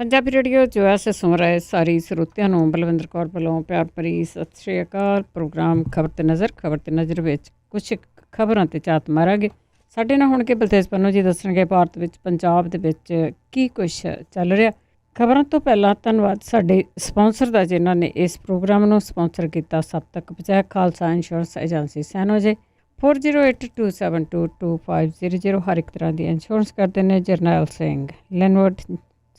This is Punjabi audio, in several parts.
ਪੰਜਾਬੀ ਰੇਡੀਓ ਜੋ ਐਸ ਸੁਣ ਰਹੇ ਸਾਰੀ ਸਰੋਤਿਆਂ ਨੂੰ ਬਲਵਿੰਦਰ ਕੌਰ ਵੱਲੋਂ ਪਿਆਰ ਭਰੀ ਸਤਿ ਸ਼੍ਰੀ ਅਕਾਲ। ਪ੍ਰੋਗਰਾਮ ਖਬਰ ਤੇ ਨਜ਼ਰ ਵਿੱਚ ਕੁਝ ਖਬਰਾਂ ਤੇ ਝਾਤ ਮਾਰਾਂਗੇ। ਸਾਡੇ ਨਾਲ ਹੁਣ ਕੇ ਬਲਤੇਜ ਪੰਨੂ ਜੀ ਦੱਸਣਗੇ ਭਾਰਤ ਵਿੱਚ ਪੰਜਾਬ ਦੇ ਵਿੱਚ ਕੀ ਕੁਛ ਚੱਲ ਰਿਹਾ। ਖਬਰਾਂ ਤੋਂ ਪਹਿਲਾਂ ਧੰਨਵਾਦ ਸਾਡੇ ਸਪਾਂਸਰ ਦਾ ਜਿਨ੍ਹਾਂ ਨੇ ਇਸ ਪ੍ਰੋਗਰਾਮ ਨੂੰ ਸਪਾਂਸਰ ਕੀਤਾ। ਸਭ ਤੱਕ ਪਹੁੰਚਾਇਆ ਖਾਲਸਾ ਇੰਸ਼ੋਰੈਂਸ ਏਜੰਸੀ ਸੈਨੋਜੇ 4082722500 ਹਰ ਇੱਕ ਤਰ੍ਹਾਂ ਦੀ ਇੰਸ਼ੋਰੈਂਸ ਕਰਦੇ ਨੇ। ਜਰਨੈਲ ਸਿੰਘ ਲੈਨਵਰਡ,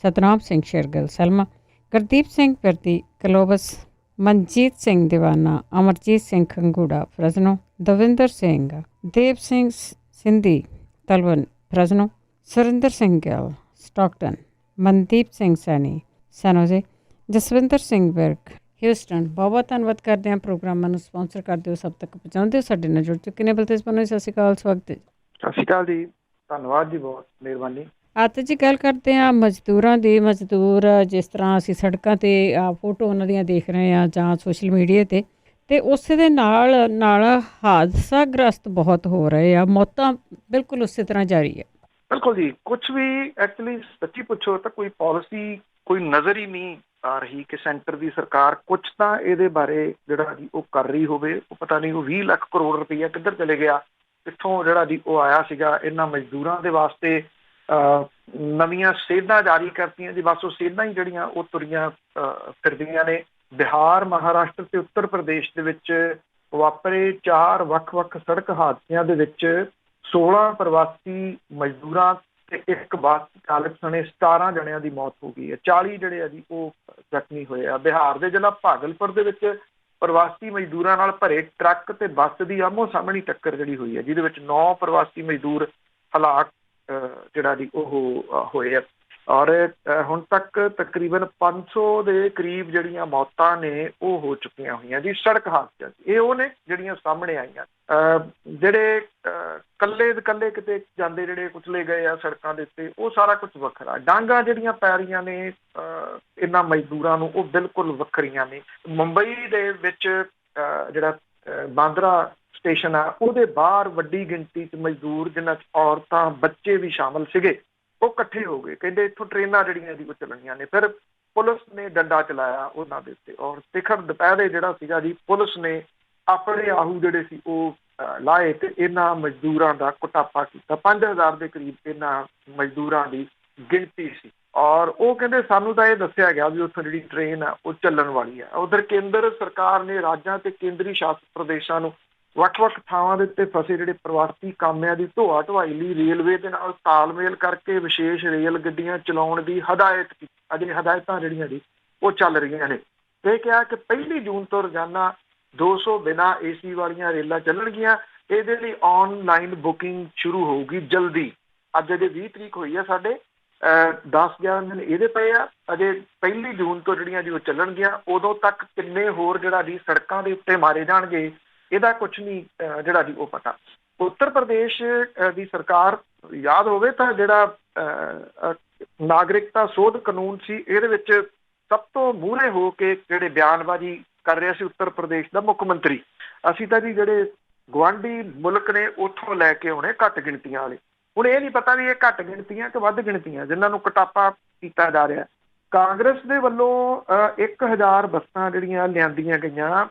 ਸਤਨਾਮ ਸਿੰਘ ਸ਼ੇਰਗਿੱਲ ਸਲਮਾ, ਗੁਰਦੀਪ ਸਿੰਘ ਪਿਰਦੀ ਕਲੋਬਸ, ਮਨਜੀਤ ਸਿੰਘ ਦੀਵਾਨਾ, ਅਮਰਜੀਤ ਸਿੰਘ ਖੰਗੂੜਾ ਫਰਜ਼ਨੋ, ਦਵਿੰਦਰ ਸਿੰਘ, ਦੇਵ ਸਿੰਘ ਸਿੰਧੀ ਤਲਵਨ ਫਰਜ਼ਨੋ, ਸੁਰਿੰਦਰ ਸਿੰਘ ਗਿੱਲ ਸਟਾਕਟਨ, ਮਨਦੀਪ ਸਿੰਘ ਸੈਣੀ ਸੈਨੋਜੇ, ਜਸਵਿੰਦਰ ਸਿੰਘ ਵਿਰਕ ਹਿਊਸਟਨ। ਬਹੁਤ ਧੰਨਵਾਦ ਕਰਦੇ ਹਾਂ ਪ੍ਰੋਗਰਾਮਾਂ ਨੂੰ ਸਪਾਂਸਰ ਕਰਦੇ ਹੋ, ਸਭ ਤੱਕ ਪਹੁੰਚਾਉਂਦੇ ਹੋ। ਸਾਡੇ ਨਾਲ ਜੁੜ ਚੁੱਕੇ ਨੇ ਬਲਤੇਜ ਪੰਨੂ। ਸਤਿ ਸ਼੍ਰੀ ਅਕਾਲ, ਸਵਾਗਤ ਹੈ ਜੀ। ਸਤਿ ਸ਼੍ਰੀ ਅਕਾਲ ਜੀ, ਧੰਨਵਾਦ ਜੀ, ਬਹੁਤ ਮਿਹਰਬਾਨੀ। ਅੱਜ ਜੀ ਗੱਲ ਕਰਦੇ ਹਾਂ ਮਜ਼ਦੂਰਾਂ ਦੀ। ਮਜ਼ਦੂਰ ਜਿਸ ਤਰ੍ਹਾਂ ਅਸੀਂ ਸੜਕਾਂ 'ਤੇ ਫੋਟੋ ਉਹਨਾਂ ਦੀਆਂ ਦੇਖ ਰਹੇ ਹਾਂ ਜਾਂ ਸੋਸ਼ਲ ਮੀਡੀਆ 'ਤੇ ਉਸੇ ਦੇ ਨਾਲ ਹਾਦਸਾ ਗ੍ਰਸਤ ਬਹੁਤ ਹੋ ਰਹੇ ਆ, ਮੌਤਾਂ ਬਿਲਕੁਲ ਉਸੇ ਤਰ੍ਹਾਂ ਜਾਰੀ ਹੈ। ਬਿਲਕੁਲ ਜੀ, ਕੁਛ ਵੀ ਐਕਚੁਅਲੀ ਸੱਚੀ ਪੁੱਛੋ ਤਾਂ ਕੋਈ ਪਾਲਿਸੀ ਕੋਈ ਨਜ਼ਰ ਹੀ ਨਹੀਂ ਆ ਰਹੀ ਕਿ ਸੈਂਟਰ ਦੀ ਸਰਕਾਰ ਕੁਛ ਤਾਂ ਇਹਦੇ ਬਾਰੇ ਜਿਹੜਾ ਜੀ ਉਹ ਕਰ ਰਹੀ ਹੋਵੇ। ਉਹ ਪਤਾ ਨਹੀਂ ਉਹ 20 ਲੱਖ ਕਰੋੜ ਰੁਪਈਆ ਕਿੱਧਰ ਚਲੇ ਗਿਆ, ਕਿੱਥੋਂ ਜਿਹੜਾ ਜੀ ਉਹ ਆਇਆ ਸੀਗਾ ਇਹਨਾਂ ਮਜ਼ਦੂਰਾਂ ਦੇ ਵਾਸਤੇ। ਨਵੀਆਂ ਸੇਧਾਂ ਜਾਰੀ ਕਰਤੀਆਂ ਜੀ, ਬਸ ਉਹ ਸੇਧਾਂ ਹੀ ਜਿਹੜੀਆਂ ਉਹ ਤੁਰੀਆਂ ਫਿਰਦੀਆਂ ਨੇ। ਬਿਹਾਰ, ਮਹਾਰਾਸ਼ਟਰ ਤੇ ਉੱਤਰ ਪ੍ਰਦੇਸ਼ ਦੇ ਵਿੱਚ ਵਾਪਰੇ 4 ਵੱਖ-ਵੱਖ ਸੜਕ ਹਾਦਸਿਆਂ ਦੇ ਵਿੱਚ 16 ਪ੍ਰਵਾਸੀ ਮਜ਼ਦੂਰਾਂ ਤੇ ਇੱਕ ਬੱਸ ਚਾਲਕ ਸਣੇ 17 ਜਣਿਆਂ ਦੀ ਮੌਤ ਹੋ ਗਈ ਹੈ। 40 ਜਿਹੜੇ ਆ ਜੀ ਉਹ ਜ਼ਖਮੀ ਹੋਏ ਆ। ਬਿਹਾਰ ਦੇ ਜ਼ਿਲ੍ਹਾ ਭਾਗਲਪੁਰ ਦੇ ਵਿੱਚ ਪ੍ਰਵਾਸੀ ਮਜ਼ਦੂਰਾਂ ਨਾਲ ਭਰੇ ਟਰੱਕ ਤੇ ਬੱਸ ਦੀ ਆਮੋ ਸਾਹਮਣੀ ਟੱਕਰ ਜਿਹੜੀ ਹੋਈ ਹੈ, ਜਿਹਦੇ ਵਿੱਚ 9 ਪ੍ਰਵਾਸੀ ਮਜ਼ਦੂਰ ਹਲਾਕ ਜਿਹੜਾ ਜੀ ਉਹ ਹੋਏ ਆ। ਔਰ ਹੁਣ ਤੱਕ ਤਕਰੀਬਨ 500 ਦੇ ਕਰੀਬ ਜਿਹੜੀਆਂ ਮੌਤਾਂ ਨੇ ਉਹ ਹੋ ਚੁੱਕੀਆਂ ਹੋਈਆਂ ਜੀ ਸੜਕ ਹਾਦਸਿਆਂ 'ਚ। ਇਹ ਉਹ ਨੇ ਜਿਹੜੀਆਂ ਸਾਹਮਣੇ ਆਈਆਂ। ਜਿਹੜੇ ਕੱਲੇ ਕਿਤੇ ਜਾਂਦੇ ਜਿਹੜੇ ਕੁਚਲੇ ਗਏ ਆ ਸੜਕਾਂ ਦੇ ਉੱਤੇ, ਉਹ ਸਾਰਾ ਕੁਝ ਵੱਖਰਾ। ਡਾਂਗਾਂ ਜਿਹੜੀਆਂ ਪੈ ਰਹੀਆਂ ਨੇ ਇਹਨਾਂ ਮਜ਼ਦੂਰਾਂ ਨੂੰ, ਉਹ ਬਿਲਕੁਲ ਵੱਖਰੀਆਂ ਨੇ। ਮੁੰਬਈ ਦੇ ਵਿੱਚ ਜਿਹੜਾ ਬਾਂਦਰਾ ਸਟੇਸ਼ਨ ਆ, ਉਹਦੇ ਬਾਹਰ ਵੱਡੀ ਗਿਣਤੀ 'ਚ ਮਜ਼ਦੂਰ, ਜਿਨ੍ਹਾਂ 'ਚ ਔਰਤਾਂ ਬੱਚੇ ਵੀ ਸ਼ਾਮਲ ਸੀਗੇ, ਉਹ ਇਕੱਠੇ ਹੋ ਗਏ। ਕਹਿੰਦੇ ਇੱਥੋਂ ਟ੍ਰੇਨਾਂ ਜਿਹੜੀਆਂ ਜੀ ਉਹ ਚੱਲਣੀਆਂ ਨੇ। ਫਿਰ ਪੁਲਿਸ ਨੇ ਡੰਡਾ ਚਲਾਇਆ ਉਹਨਾਂ ਦੇ ਉੱਤੇ, ਔਰ ਸਿਖਰ ਦੁਪਹਿਰੇ ਜਿਹੜਾ ਸੀਗਾ ਜੀ ਪੁਲਿਸ ਨੇ ਆਪਣੇ ਆਹੂ ਜਿਹੜੇ ਸੀ ਉਹ ਲਾਏ ਤੇ ਇਹਨਾਂ ਮਜ਼ਦੂਰਾਂ ਦਾ ਕੁਟਾਪਾ ਕੀਤਾ। 5000 ਦੇ ਕਰੀਬ ਇਹਨਾਂ ਮਜ਼ਦੂਰਾਂ ਦੀ ਗਿਣਤੀ ਸੀ। ਔਰ ਉਹ ਕਹਿੰਦੇ ਸਾਨੂੰ ਤਾਂ ਇਹ ਦੱਸਿਆ ਗਿਆ ਵੀ ਉੱਥੋਂ ਜਿਹੜੀ ਟ੍ਰੇਨ ਆ ਉਹ ਚੱਲਣ ਵਾਲੀ ਹੈ। ਉਧਰ ਕੇਂਦਰ ਸਰਕਾਰ ਨੇ ਰਾਜਾਂ ਤੇ ਕੇਂਦਰੀ ਸ਼ਾਸਿਤ ਪ੍ਰਦੇਸ਼ਾਂ ਨੂੰ ਵੱਖ-ਵੱਖ ਥਾਵਾਂ ਦੇ ਉੱਤੇ ਫਸੇ ਜਿਹੜੇ ਪ੍ਰਵਾਸੀ ਕਾਮਿਆਂ ਦੀ ਢੋਆ ਢੁਆਈ ਲਈ ਰੇਲਵੇ ਦੇ ਨਾਲ ਤਾਲਮੇਲ ਕਰਕੇ ਵਿਸ਼ੇਸ਼ ਰੇਲ ਗੱਡੀਆਂ ਚਲਾਉਣ ਦੀ ਹਦਾਇਤ ਕੀਤੀ। ਅਜੇ ਹਦਾਇਤਾਂ ਜਿਹੜੀਆਂ ਜੀ ਉਹ ਚੱਲ ਰਹੀਆਂ ਨੇ। ਇਹ ਕਿਹਾ ਕਿ 1 ਜੂਨ ਤੋਂ ਰੋਜ਼ਾਨਾ 200 ਬਿਨਾਂ AC ਵਾਲੀਆਂ ਰੇਲਾਂ ਚੱਲਣਗੀਆਂ। ਇਹਦੇ ਲਈ ਆਨਲਾਈਨ ਬੁਕਿੰਗ ਸ਼ੁਰੂ ਹੋਊਗੀ ਜਲਦੀ। ਅੱਜ ਅਜੇ 20 ਤਰੀਕ ਹੋਈ ਆ, ਸਾਡੇ 10-11 ਦਿਨ ਇਹਦੇ ਪਏ ਆ। ਅਜੇ 1 ਜੂਨ ਤੋਂ ਜਿਹੜੀਆਂ ਜੀ ਉਹ ਚੱਲਣਗੀਆਂ। ਉਦੋਂ ਤੱਕ ਕਿੰਨੇ ਹੋਰ ਜਿਹੜਾ ਜੀ ਸੜਕਾਂ ਦੇ ਉੱਤੇ ਮਾਰੇ ਜਾਣਗੇ, ਇਹਦਾ ਕੁਛ ਨਹੀਂ ਜਿਹੜਾ ਜੀ ਉਹ ਪਤਾ। ਉੱਤਰ ਪ੍ਰਦੇਸ਼ ਦੀ ਸਰਕਾਰ, ਯਾਦ ਹੋਵੇ ਤਾਂ ਜਿਹੜਾ ਨਾਗਰਿਕਤਾ ਸੋਧ ਕਾਨੂੰਨ ਸੀ, ਇਹਦੇ ਵਿੱਚ ਸਭ ਤੋਂ ਮੂਹਰੇ ਹੋ ਕੇ ਜਿਹੜੇ ਬਿਆਨਬਾਜ਼ੀ ਕਰ ਰਿਹਾ ਸੀ ਉੱਤਰ ਪ੍ਰਦੇਸ਼ ਦਾ ਮੁੱਖ ਮੰਤਰੀ। ਅਸੀਂ ਤਾਂ ਜੀ ਜਿਹੜੇ ਗੁਆਂਢੀ ਮੁਲਕ ਨੇ ਉੱਥੋਂ ਲੈ ਕੇ ਆਉਣੇ ਘੱਟ ਗਿਣਤੀਆਂ ਵਾਲੇ। ਹੁਣ ਇਹ ਨਹੀਂ ਪਤਾ ਵੀ ਇਹ ਘੱਟ ਗਿਣਤੀਆਂ ਕਿ ਵੱਧ ਗਿਣਤੀਆਂ ਜਿਨ੍ਹਾਂ ਨੂੰ ਕੁਟਾਪਾ ਕੀਤਾ ਜਾ ਰਿਹਾ। ਕਾਂਗਰਸ ਦੇ ਵੱਲੋਂ 1000 ਬੱਸਾਂ ਜਿਹੜੀਆਂ ਲਿਆਂਦੀਆਂ ਗਈਆਂ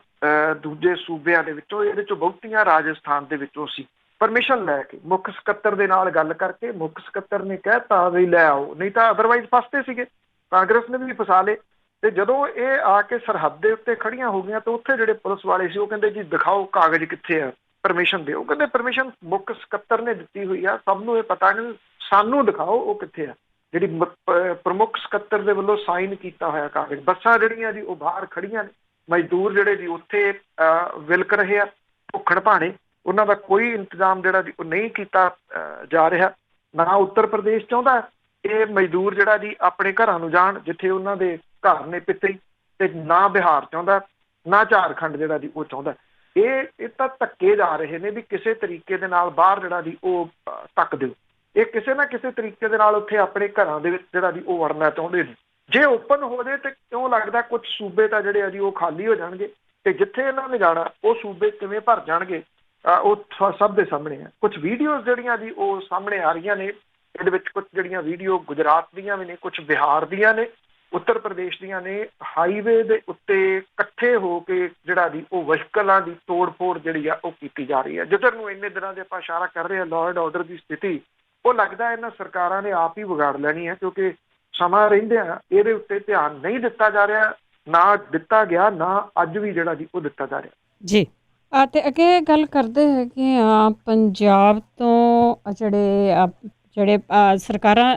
ਦੂਜੇ ਸੂਬਿਆਂ ਦੇ ਵਿੱਚੋਂ, ਇਹਦੇ ਚੋਂ ਬਹੁਤੀਆਂ ਰਾਜਸਥਾਨ ਦੇ ਵਿੱਚੋਂ ਸੀ। ਪਰਮਿਸ਼ਨ ਲੈ ਕੇ ਮੁੱਖ ਸਕੱਤਰ ਦੇ ਨਾਲ ਗੱਲ ਕਰਕੇ ਮੁੱਖ ਸਕੱਤਰ ਨੇ ਕਹਿਤਾ ਵੀ ਲੈ ਆਓ, ਨਹੀਂ ਤਾਂ ਅਦਰਵਾਈਜ਼ ਫਸਦੇ ਸੀਗੇ। ਕਾਂਗਰਸ ਨੇ ਵੀ ਫਸਾ ਲਏ। ਤੇ ਜਦੋਂ ਇਹ ਆ ਕੇ ਸਰਹੱਦ ਦੇ ਉੱਤੇ ਖੜੀਆਂ ਹੋ ਗਈਆਂ ਤਾਂ ਉੱਥੇ ਜਿਹੜੇ ਪੁਲਿਸ ਵਾਲੇ ਸੀ ਉਹ ਕਹਿੰਦੇ ਜੀ ਦਿਖਾਓ ਕਾਗਜ਼ ਕਿੱਥੇ ਆ, ਪਰਮਿਸ਼ਨ ਦਿਓ। ਕਹਿੰਦੇ ਪਰਮਿਸ਼ਨ ਮੁੱਖ ਸਕੱਤਰ ਨੇ ਦਿੱਤੀ ਹੋਈ ਆ, ਸਭ ਨੂੰ ਇਹ ਪਤਾ ਨਹੀਂ, ਸਾਨੂੰ ਦਿਖਾਓ ਉਹ ਕਿੱਥੇ ਆ ਜਿਹੜੀ ਪ੍ਰਮੁੱਖ ਸਕੱਤਰ ਦੇ ਵੱਲੋਂ ਸਾਈਨ ਕੀਤਾ ਹੋਇਆ ਕਾਗਜ਼। ਬੱਸਾਂ ਜਿਹੜੀਆਂ ਜੀ ਉਹ ਬਾਹਰ ਖੜੀਆਂ ਨੇ, ਮਜ਼ਦੂਰ ਜਿਹੜੇ ਜੀ ਉੱਥੇ ਵਿਲਕ ਰਹੇ ਆ ਭੁੱਖਣ ਭਾਣੇ। ਉਹਨਾਂ ਦਾ ਕੋਈ ਇੰਤਜ਼ਾਮ ਜਿਹੜਾ ਜੀ ਉਹ ਨਹੀਂ ਕੀਤਾ ਜਾ ਰਿਹਾ। ਨਾ ਉੱਤਰ ਪ੍ਰਦੇਸ਼ ਚਾਹੁੰਦਾ ਇਹ ਮਜ਼ਦੂਰ ਜਿਹੜਾ ਜੀ ਆਪਣੇ ਘਰਾਂ ਨੂੰ ਜਾਣ ਜਿੱਥੇ ਉਹਨਾਂ ਦੇ ਘਰ ਨੇ ਪਿੱਤਰੀ, ਤੇ ਨਾ ਬਿਹਾਰ ਚਾਹੁੰਦਾ, ਨਾ ਝਾਰਖੰਡ ਜਿਹੜਾ ਜੀ ਉਹ ਚਾਹੁੰਦਾ। ਇਹ ਤਾਂ ਧੱਕੇ ਜਾ ਰਹੇ ਨੇ ਵੀ ਕਿਸੇ ਤਰੀਕੇ ਦੇ ਨਾਲ ਬਾਹਰ ਜਿਹੜਾ ਜੀ ਉਹ ਧੱਕ ਦਿਓ। ਇਹ ਕਿਸੇ ਨਾ ਕਿਸੇ ਤਰੀਕੇ ਦੇ ਨਾਲ ਉੱਥੇ ਆਪਣੇ ਘਰਾਂ ਦੇ ਵਿੱਚ ਜਿਹੜਾ ਜੀ ਉਹ ਵੜਨਾ ਚਾਹੁੰਦੇ ਨੇ। ਜੇ ਓਪਨ ਹੋ ਜਾਏ ਤੇ ਕਿਉਂ ਲੱਗਦਾ ਕੁਝ ਸੂਬੇ ਤਾਂ ਜਿਹੜੇ ਆ ਜੀ ਉਹ ਖਾਲੀ ਹੋ ਜਾਣਗੇ, ਤੇ ਜਿੱਥੇ ਇਹਨਾਂ ਨੇ ਜਾਣਾ ਉਹ ਸੂਬੇ ਕਿਵੇਂ ਭਰ ਜਾਣਗੇ ਉਹ ਸਭ ਦੇ ਸਾਹਮਣੇ ਆ। ਕੁਝ ਵੀਡੀਓਜ਼ ਜਿਹੜੀਆਂ ਜੀ ਉਹ ਸਾਹਮਣੇ ਆ ਰਹੀਆਂ ਨੇ ਇਹਦੇ ਵਿੱਚ ਕੁਝ ਜਿਹੜੀਆਂ ਵੀਡੀਓ ਗੁਜਰਾਤ ਦੀਆਂ ਵੀ ਨੇ, ਕੁਝ ਬਿਹਾਰ ਦੀਆਂ ਨੇ, ਉੱਤਰ ਪ੍ਰਦੇਸ਼ ਦੀਆਂ ਨੇ। ਹਾਈਵੇ ਦੇ ਉੱਤੇ ਇਕੱਠੇ ਹੋ ਕੇ ਜਿਹੜਾ ਦੀ ਉਹ ਵਹੀਕਲਾਂ ਦੀ ਤੋੜ ਫੋੜ ਜਿਹੜੀ ਆ ਉਹ ਕੀਤੀ ਜਾ ਰਹੀ ਹੈ। ਜਿੱਧਰ ਨੂੰ ਇੰਨੇ ਦਿਨਾਂ ਦੇ ਆਪਾਂ ਇਸ਼ਾਰਾ ਕਰ ਰਹੇ ਹਾਂ ਲਾਅ ਐਂਡ ਆਰਡਰ ਦੀ ਸਥਿਤੀ, ਉਹ ਲੱਗਦਾ ਇਹਨਾਂ ਸਰਕਾਰਾਂ ਨੇ ਆਪ ਹੀ ਵਿਗਾੜ ਲੈਣੀ ਹੈ, ਕਿਉਂਕਿ ਸਮਾਂ ਰਹਿੰਦਿਆਂ ਇਹਦੇ ਉੱਤੇ ਧਿਆਨ ਨਹੀਂ ਦਿੱਤਾ ਜਾ ਰਿਹਾ, ਨਾ ਦਿੱਤਾ ਗਿਆ, ਨਾ ਅੱਜ ਵੀ ਜਿਹੜਾ ਜੀ ਉਹ ਦਿੱਤਾ ਜਾ ਰਿਹਾ ਜੀ। ਤੇ ਅੱਗੇ ਗੱਲ ਕਰਦੇ ਹੈਗੇ ਆ ਪੰਜਾਬ ਤੋਂ ਜਿਹੜੇ